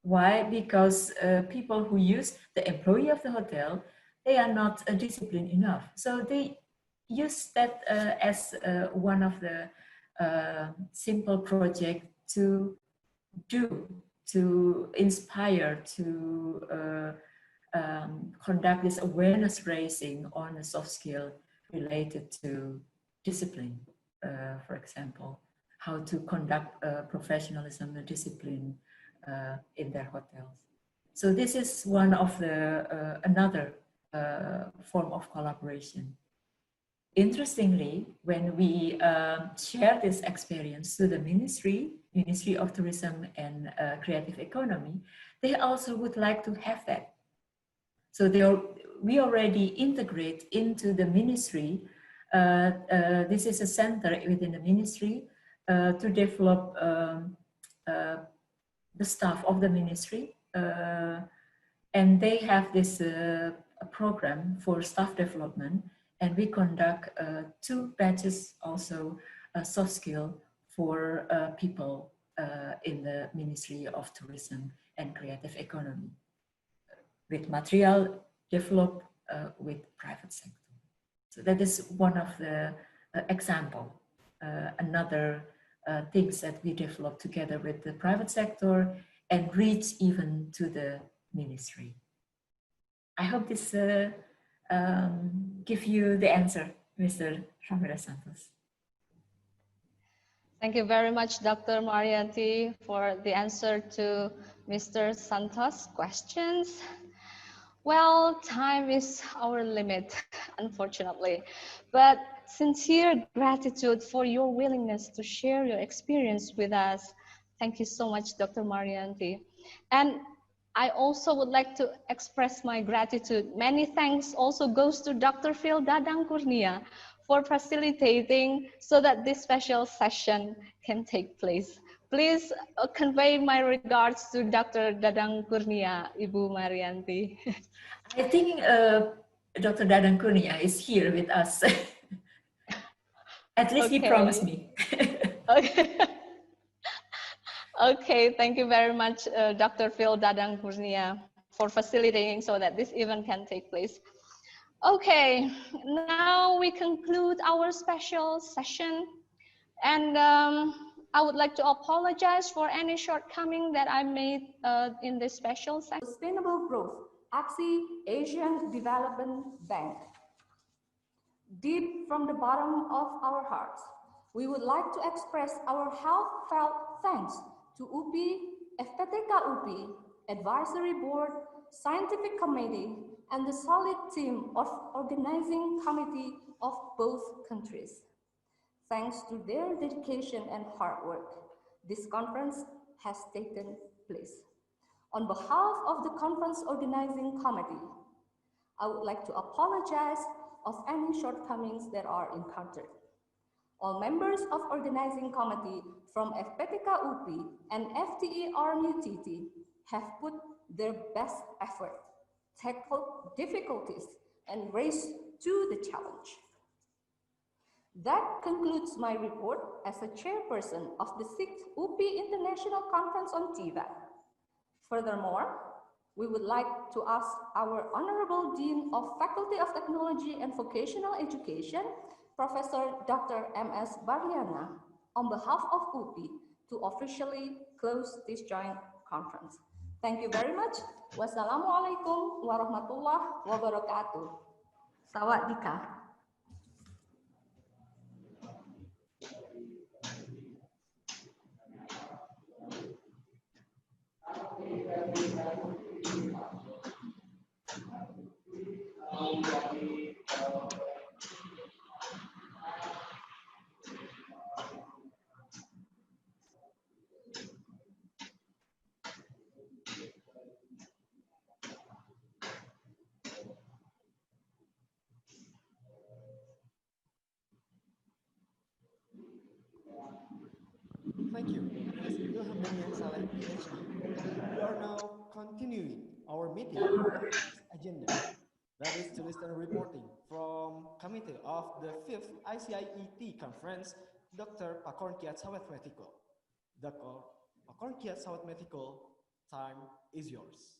Why? Because people who use the employee of the hotel, they are not disciplined enough. So they use that as one of the simple project to do, to inspire, to conduct this awareness raising on a soft skill related to discipline, for example, how to conduct professionalism and discipline in their hotels. So this is one of the another form of collaboration. Interestingly, when we share this experience to the Ministry of Tourism and Creative Economy, they also would like to have that. So we already integrate into the ministry. This is a center within the ministry to develop the staff of the ministry. And they have this program for staff development. And we conduct 2 batches also soft skill for people in the Ministry of Tourism and Creative Economy, with material developed with private sector. So that is one of the example. Another things that we develop together with the private sector and reach even to the ministry. I hope this give you the answer, Mr. Ramirez Santos. Thank you very much, Dr. Marianti, for the answer to Mr. Santos' questions. Well, time is our limit, unfortunately, but sincere gratitude for your willingness to share your experience with us. Thank you so much, Dr. Marianti. And I also would like to express my gratitude. Many thanks also goes to Dr. Phil Dadang Kurnia for facilitating so that this special session can take place. Please convey my regards to Dr. Dadang Kurnia, Ibu Marianti. I think Dr. Dadang Kurnia is here with us. At least he promised me. Okay. Okay, thank you very much, Dr. Phil Dadang Kurnia, for facilitating so that this event can take place. Okay, now we conclude our special session, and I would like to apologize for any shortcoming that I made in this special session. Sustainable Growth, AXI Asian Development Bank. Deep from the bottom of our hearts, we would like to express our heartfelt thanks to UPI, FPTK UPI, Advisory Board, Scientific Committee, and the solid team of organizing committee of both countries. Thanks to their dedication and hard work, this conference has taken place. On behalf of the conference organizing committee, I would like to apologize of any shortcomings that are encountered. All members of organizing committee from FPTK UPI and FTE RMUTT have put their best effort, tackled difficulties, and raised to the challenge. That concludes my report as a chairperson of the 6th UPI International Conference on TVET. Furthermore, we would like to ask our Honorable Dean of Faculty of Technology and Vocational Education, Professor Dr. M.S. Barliana, on behalf of UPI, to officially close this joint conference. Thank you very much. Wassalamualaikum warahmatullahi wabarakatuh. Sawadika. Thank you, Ms. Ilham Daniel Saleh, PhD. We are now continuing our meeting with the next agenda. That is to listen reporting from Committee of the 5th ICIET Conference, Dr. Pakornkia Sawatmetiko. Dr. Pakornkia Sawatmetiko, time is yours.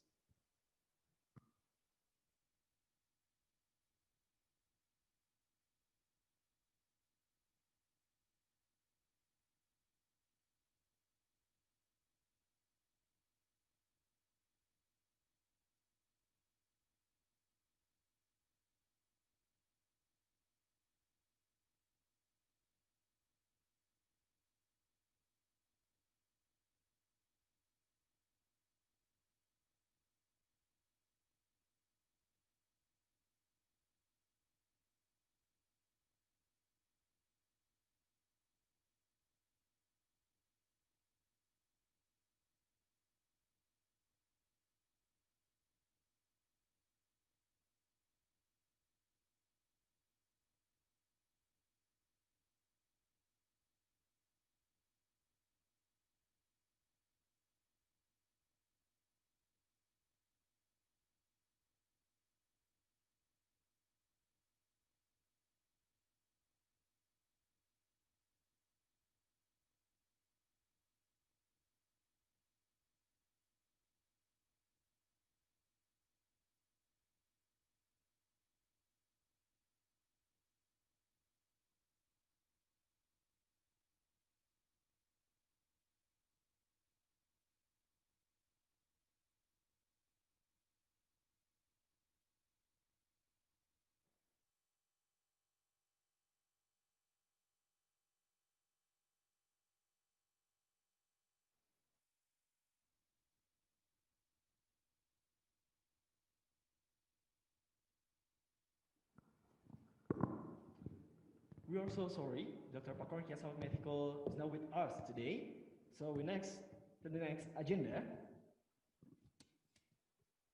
We are so sorry, Dr. Pakornkia Sawatmetiko is not with us today. So we next to the next agenda.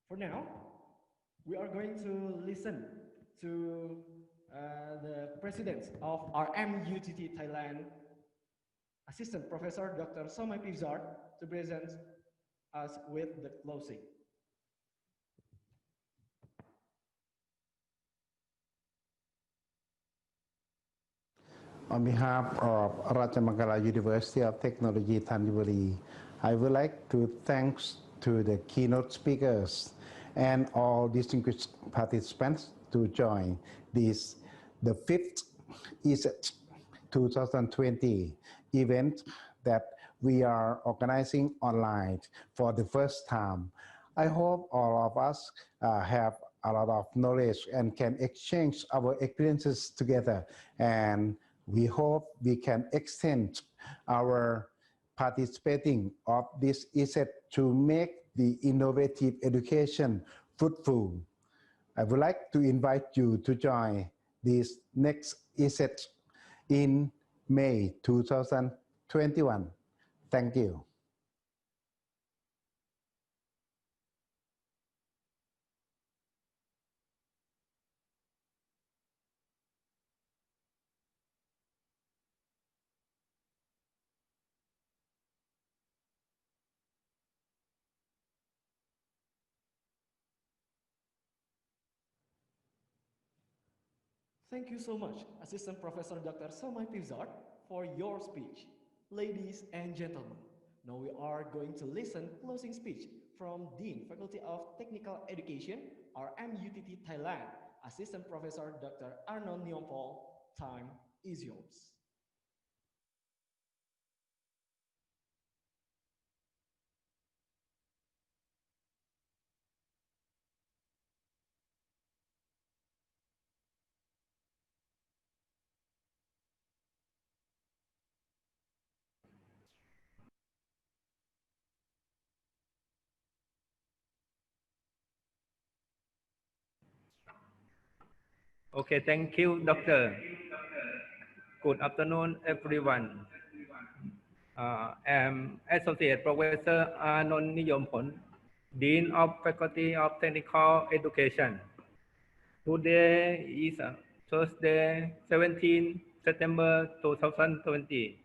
For now, we are going to listen to the president of RMUTT Thailand, Assistant Professor Dr. Somai Pivzar, to present us with the closing. On behalf of Rajamangala University of Technology, Tanjavuri, I would like to thank to the keynote speakers and all distinguished participants to join this, the 5th ICIET 2020 event that we are organizing online for the first time. I hope all of us have a lot of knowledge and can exchange our experiences together, and we hope we can extend our participating of this ICIET to make the innovative education fruitful. I would like to invite you to join this next ICIET in May 2021. Thank you. Thank you so much, Assistant Professor Dr. Somai Pivzar, for your speech. Ladies and gentlemen, now we are going to listen closing speech from Dean, Faculty of Technical Education, RMUTT Thailand, Assistant Professor Dr. Arnold Nyompol. Time is yours. Okay, thank you, Doctor. Good afternoon, everyone. I'm Associate Professor Arnon Niyompon, Dean of Faculty of Technical Education. Today is Thursday, 17 September 2020.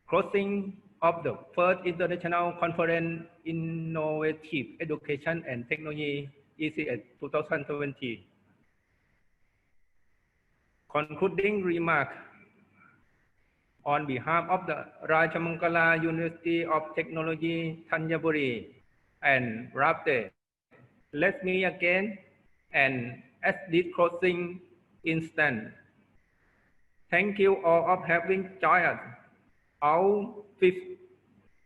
Closing of the first International Conference Innovative Education and Technology ICIET 2020. Concluding remark on behalf of the Rajamangala University of Technology, Thanjavuri and RAPTE, let me again and at this closing instant, thank you all of having joined our fifth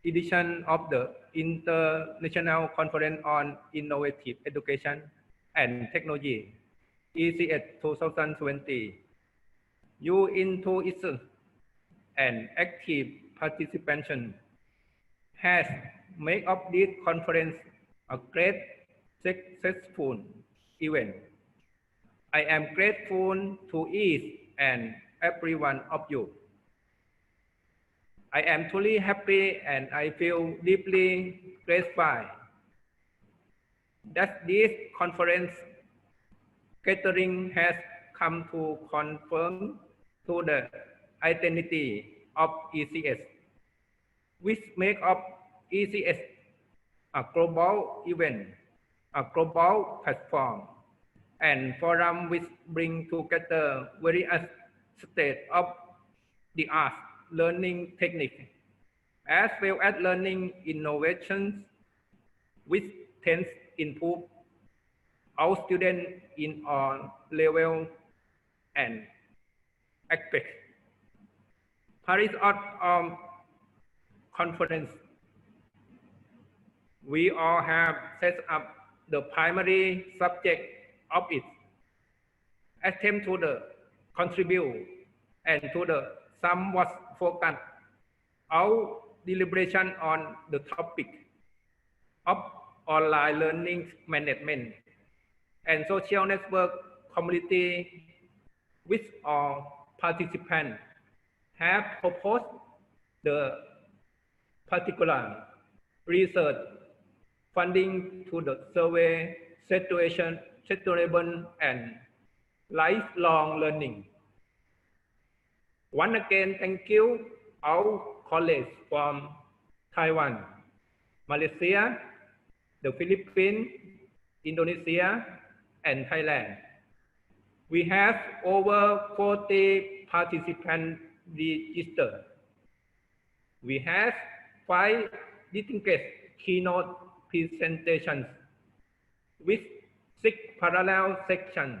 edition of the International Conference on Innovative Education and Technology, ICIET 2020. You enthusiasm and active participation has made of this conference a great successful event. I am grateful to each and every one of you. I am truly happy and I feel deeply gratified that this conference gathering has come to confirm to the identity of ECS, which make up ECS a global event, a global platform, and forum which bring together various state of the art learning technique, as well as learning innovations, which tends improve our students in all level and aspects. Paris Art Conference, we all have set up the primary subject of it, attempt to the contribute and to the somewhat focus our deliberation on the topic of online learning management and social network community, which all participants have proposed the particular research funding to the survey situation, sustainable and lifelong learning. Once again, thank you our colleagues from Taiwan, Malaysia, the Philippines, Indonesia, and Thailand. We have over 40 participants registered. We have 5 distinguished keynote presentations with 6 parallel sections.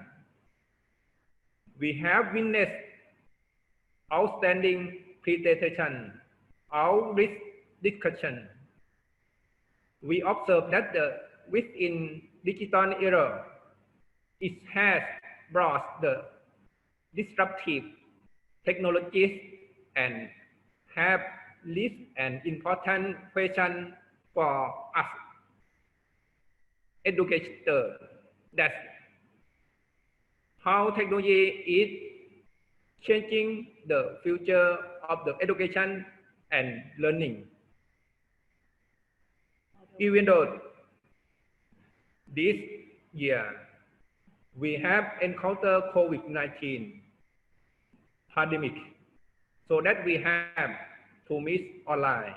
We have witnessed outstanding presentation, outreach discussion. We observe that within digital era, it has brought the disruptive technologies and have raised an important question for us educators, that how technology is changing the future of the education and learning. Even though this year we have encountered COVID-19 pandemic, so that we have to meet online.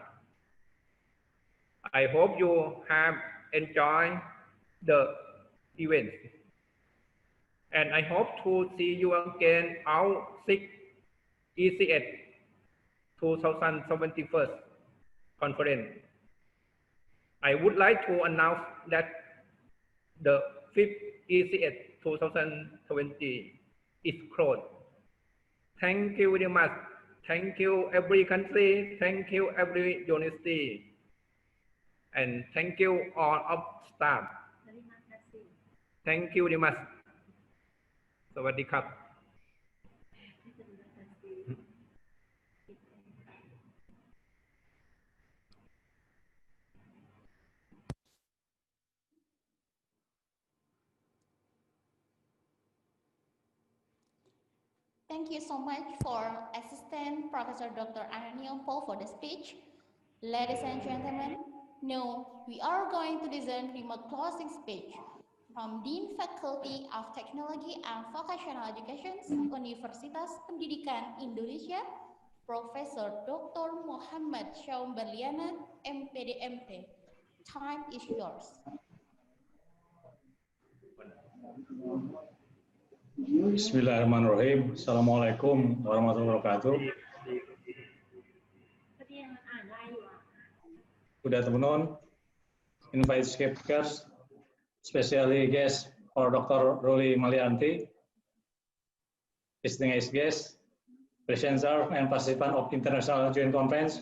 I hope you have enjoyed the event. And I hope to see you again our 6th ICIET 2021 conference. I would like to announce that the 5th ICIET 2020 is closed. Thank you very much. Thank you every country. Thank you every university. And thank you all of staff. Thank you very much. สวัสดีครับ Thank you so much for Assistant Professor Dr. Ananiel Paul for the speech. Ladies and gentlemen, now we are going to listen to my closing speech from Dean Faculty of Technology and Vocational Education, Universitas Pendidikan Indonesia, Professor Dr. Muhammad Syaum Berliana, MPD MT. Time is yours. Bismillahirrahmanirrahim. Assalamualaikum warahmatullahi wabarakatuh. Good afternoon, invited speakers, especially guests for Dr. Ruli Malianti, distinguished guests, presenter and participant of International Joint Conference,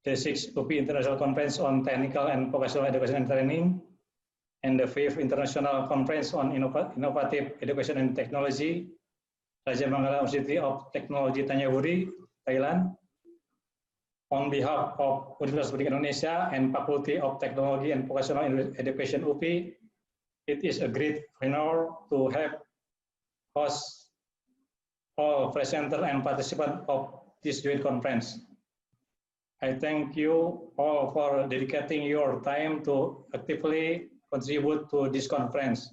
the 6th UPI International Conference on Technical and Vocational Education and Training, and the 5th International Conference on Innovative Education and Technology, Raja Mangala University of Technology Tanyaburi, Thailand. On behalf of Universitas Pendidikan Indonesia and Faculty of Technology and Vocational Education UPI, it is a great honor to have host all presenters and participants of this joint conference. I thank you all for dedicating your time to actively contribute to this conference.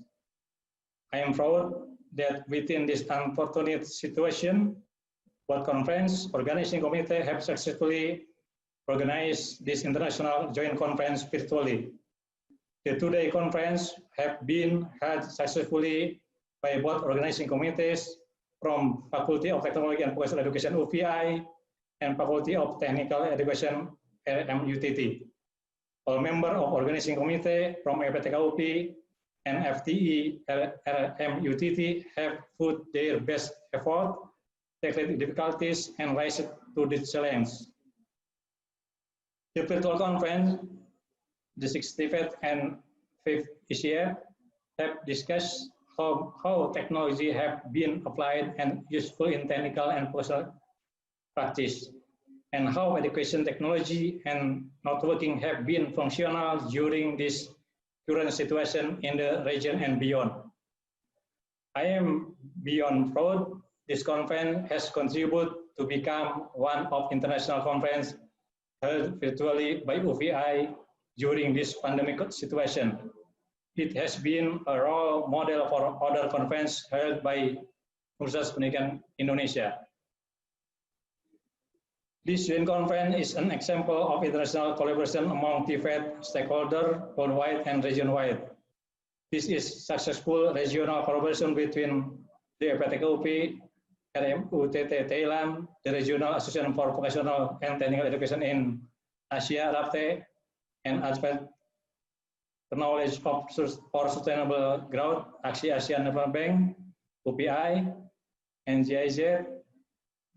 I am proud that within this unfortunate situation, both conference organizing committee have successfully organized this international joint conference virtually. The two-day conference have been held successfully by both organizing committees from Faculty of Technology and Vocational Education UPI and Faculty of Technical Education RMUTT. All members of organizing committee from FPTK and FTE RMUTT have put their best effort, tackled difficulties, and rise to the challenge. The virtual conference, the 6th TVET and 5th ICIET have discussed how technology have been applied and useful in technical and vocational practice, and how education technology and networking have been functional during this current situation in the region and beyond. I am beyond proud this conference has contributed to become one of international conference held virtually by UPI during this pandemic situation. It has been a role model for other conferences held by Universitas Pendidikan Indonesia. This joint conference is an example of international collaboration among TVET stakeholders worldwide and region-wide. This is successful regional collaboration between the FPTK RMUTT Thailand, the Regional Association for Vocational and Technical Education in Asia RMUTT, and Advanced Knowledge for Sustainable Growth, Aksi ASEAN Development Bank, UPI, and GIZ.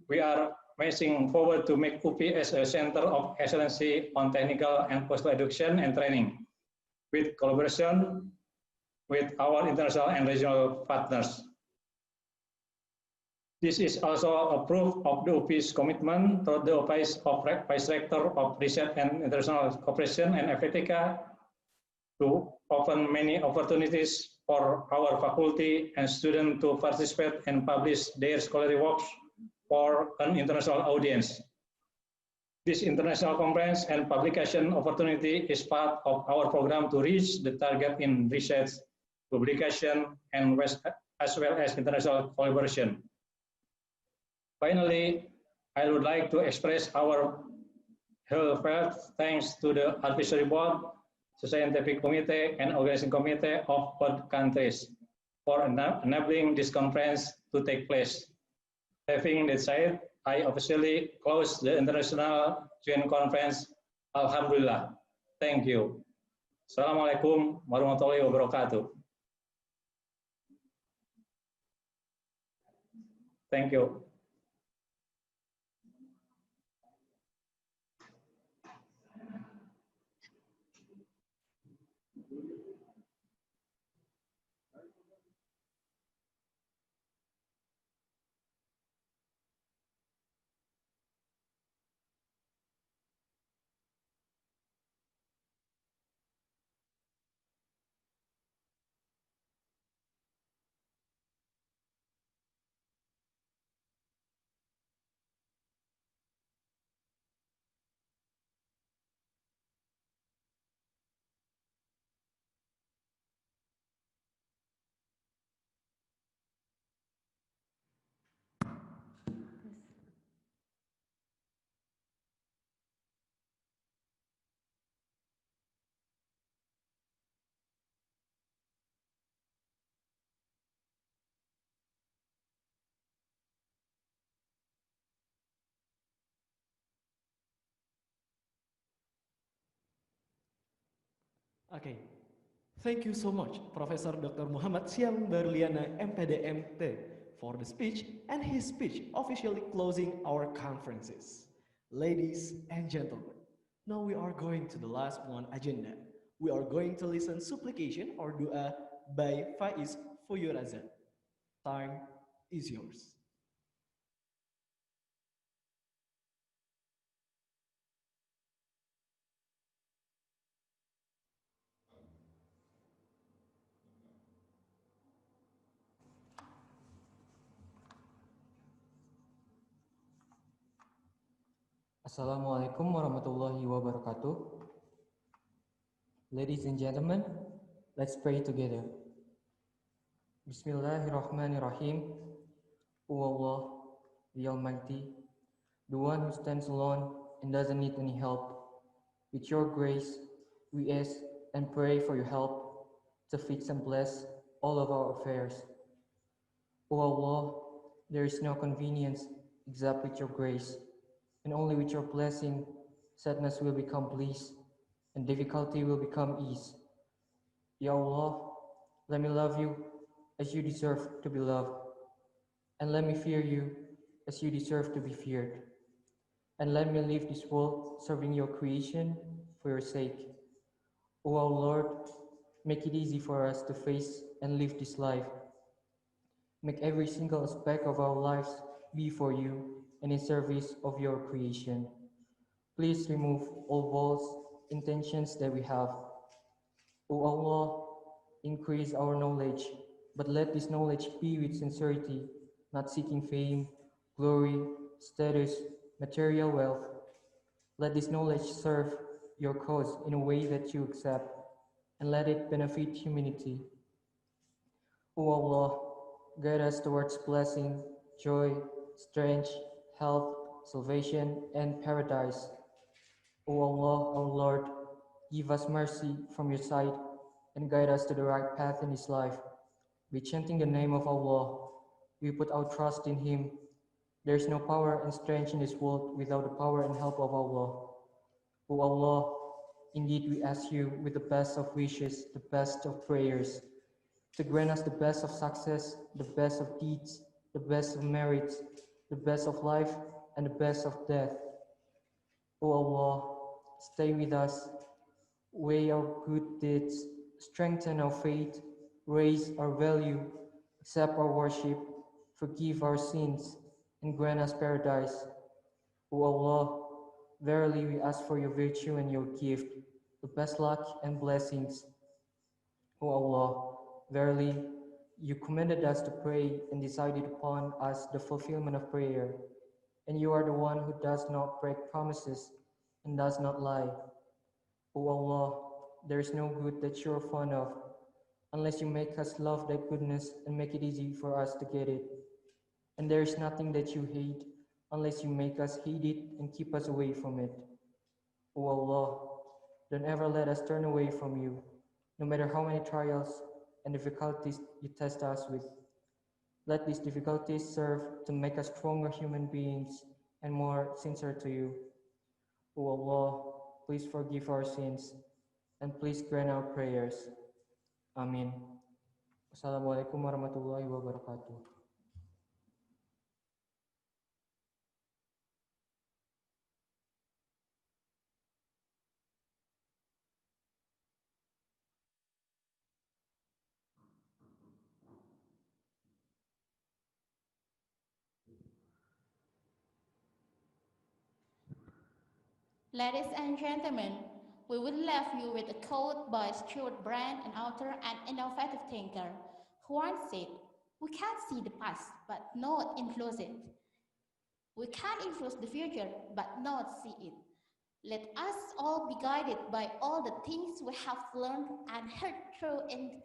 We are moving forward to make UPI as a center of excellence on technical and vocational education and training, with collaboration with our international and regional partners. This is also a proof of the UPI's commitment to the office of Vice Rector of Research and International Cooperation and FPTK to open many opportunities for our faculty and students to participate and publish their scholarly works for an international audience. This international conference and publication opportunity is part of our program to reach the target in research, publication, and as well as international collaboration. Finally, I would like to express our heartfelt thanks to the advisory board, the scientific committee, and organizing committee of both countries for enabling this conference to take place. Having that said, I officially close the International Joint Conference. Alhamdulillah. Thank you. Assalamualaikum warahmatullahi wabarakatuh. Thank you. Okay, thank you so much, Professor Dr. Muhammad Siam Berliana, MPDMT, for the speech and his speech officially closing our conferences. Ladies and gentlemen, now we are going to the last one agenda. We are going to listen supplication or dua by Faiz Fuyurazat. Time is yours. Assalamualaikum warahmatullahi wabarakatuh. Ladies and gentlemen, let's pray together. Bismillahirrahmanirrahim. O Allah, the Almighty, the one who stands alone and doesn't need any help. With your grace, we ask and pray for your help to fix and bless all of our affairs. O Allah, there is no convenience except with your grace, and only with your blessing, sadness will become bliss, and difficulty will become ease. Ya Allah, let me love you as you deserve to be loved, and let me fear you as you deserve to be feared. And let me leave this world serving your creation for your sake. O our Lord, make it easy for us to face and live this life. Make every single aspect of our lives be for you and in service of your creation. Please remove all false intentions that we have. O Allah, increase our knowledge, but let this knowledge be with sincerity, not seeking fame, glory, status, material wealth. Let this knowledge serve your cause in a way that you accept, and let it benefit humanity. O Allah, guide us towards blessing, joy, strength, health, salvation, and paradise. O Allah, our Lord, give us mercy from your side and guide us to the right path in this life. By chanting the name of Allah, we put our trust in Him. There is no power and strength in this world without the power and help of Allah. O Allah, indeed we ask you with the best of wishes, the best of prayers, to grant us the best of success, the best of deeds, the best of merits, the best of life, and the best of death. O Allah, stay with us, weigh our good deeds, strengthen our faith, raise our value, accept our worship, forgive our sins, and grant us paradise. O Allah, verily we ask for your virtue and your gift, the best luck and blessings. O Allah, verily you commanded us to pray and decided upon us the fulfillment of prayer, and you are the one who does not break promises and does not lie. O Allah, there is no good that you are fond of, unless you make us love that goodness and make it easy for us to get it. And there is nothing that you hate, unless you make us hate it and keep us away from it. O Allah, don't ever let us turn away from you, no matter how many trials and difficulties you test us with. Let these difficulties serve to make us stronger human beings and more sincere to you. O Allah, please forgive our sins and please grant our prayers. Amin. Assalamualaikum warahmatullahi wabarakatuh. Ladies and gentlemen, we will leave you with a quote by Stuart Brand, an author and innovative thinker, who once said, "We can't see the past, but not influence it. We can influence the future, but not see it. Let us all be guided by all the things we have learned and heard through in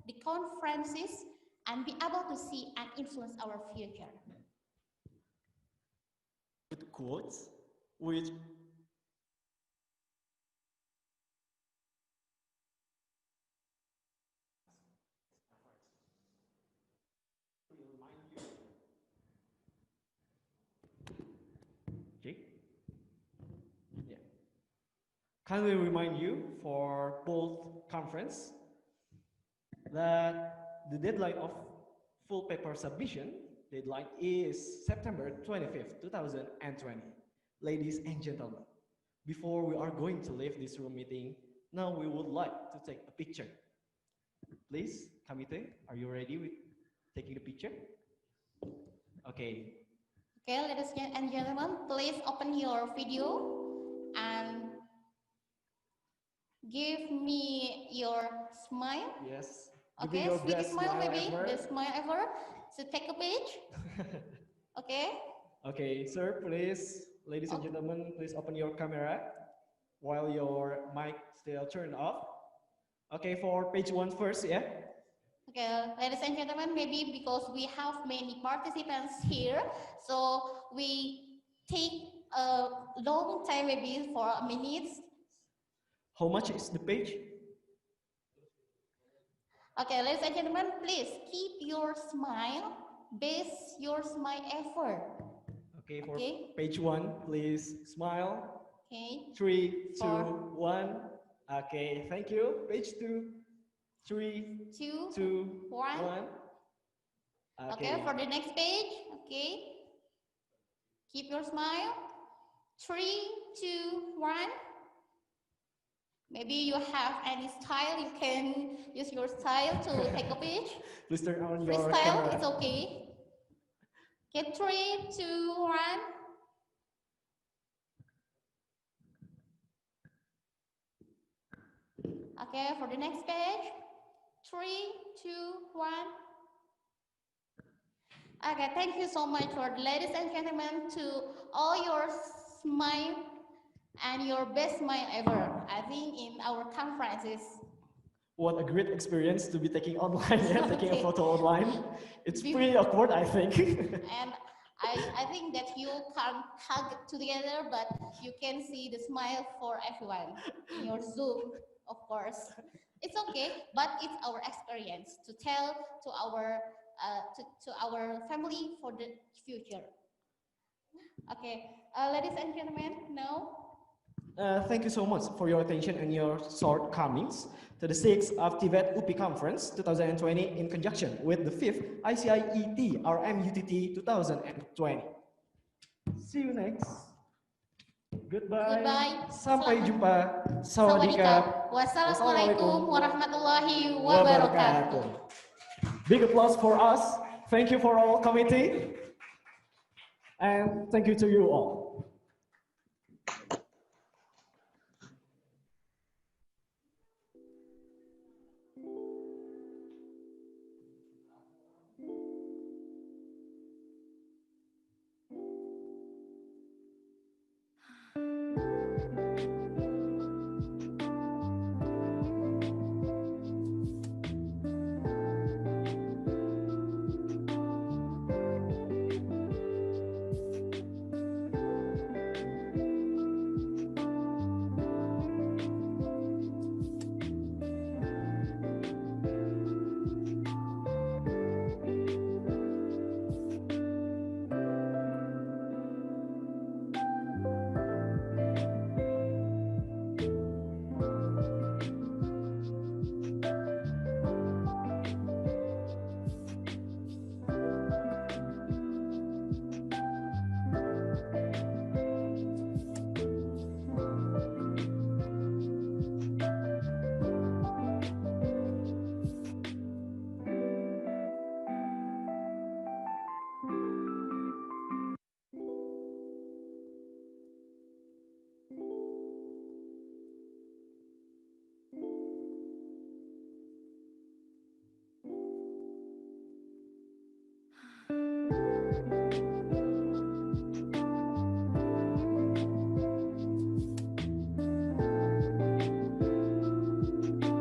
the conferences and be able to see and influence our future." With quotes, which okay. Yeah. kindly remind you for both conference that the deadline of full paper submission deadline is September 25th, 2020. Ladies and gentlemen, before we are going to leave this room meeting, now we would like to take a picture. Please, committee, are you ready with taking the picture? Okay. Okay, ladies and gentlemen, please open your video and give me your smile. Yes. Okay, sweetest smile maybe, best smile ever. So take a page. Okay. Okay, sir, please, ladies and gentlemen, please open your camera while your mic still turned off. Okay, for page 1 first, yeah? Okay, ladies and gentlemen, maybe because we have many participants here, so we take a long time, maybe for a minute. How much is the page? Okay, ladies and gentlemen, please keep your smile, best your smile ever. Okay, for page 1, please smile. Okay. 3, 2, 1. Okay, thank you. Page 2, 3, 2, 1. Okay, for the next page, okay. Keep your smile. 3, 2, 1. Maybe you have any style, you can use your style to take a page. Please turn on your Freestyle, camera. it's okay. Okay, 3, 2, 1. Okay, for the next page. 3, 2, 1. Okay, thank you so much for ladies and gentlemen to all your smile and your best smile ever. I think in our conferences. What a great experience to be taking online, yeah, taking a photo online. It's pretty awkward, I think. And I think that you can't hug together, but you can see the smile for everyone in your Zoom, of course. It's okay, but it's our experience to tell to our family for the future. Okay, ladies and gentlemen, now. Thank you so much for your attention and your shortcomings to the 6th of TVET UPI Conference 2020 in conjunction with the 5th ICIET RMUTT 2020. See you next. Goodbye. Sampai jumpa. Sawadika. Wassalamualaikum warahmatullahi wabarakatuh. Big applause for us. Thank you for all committee. And thank you to you all.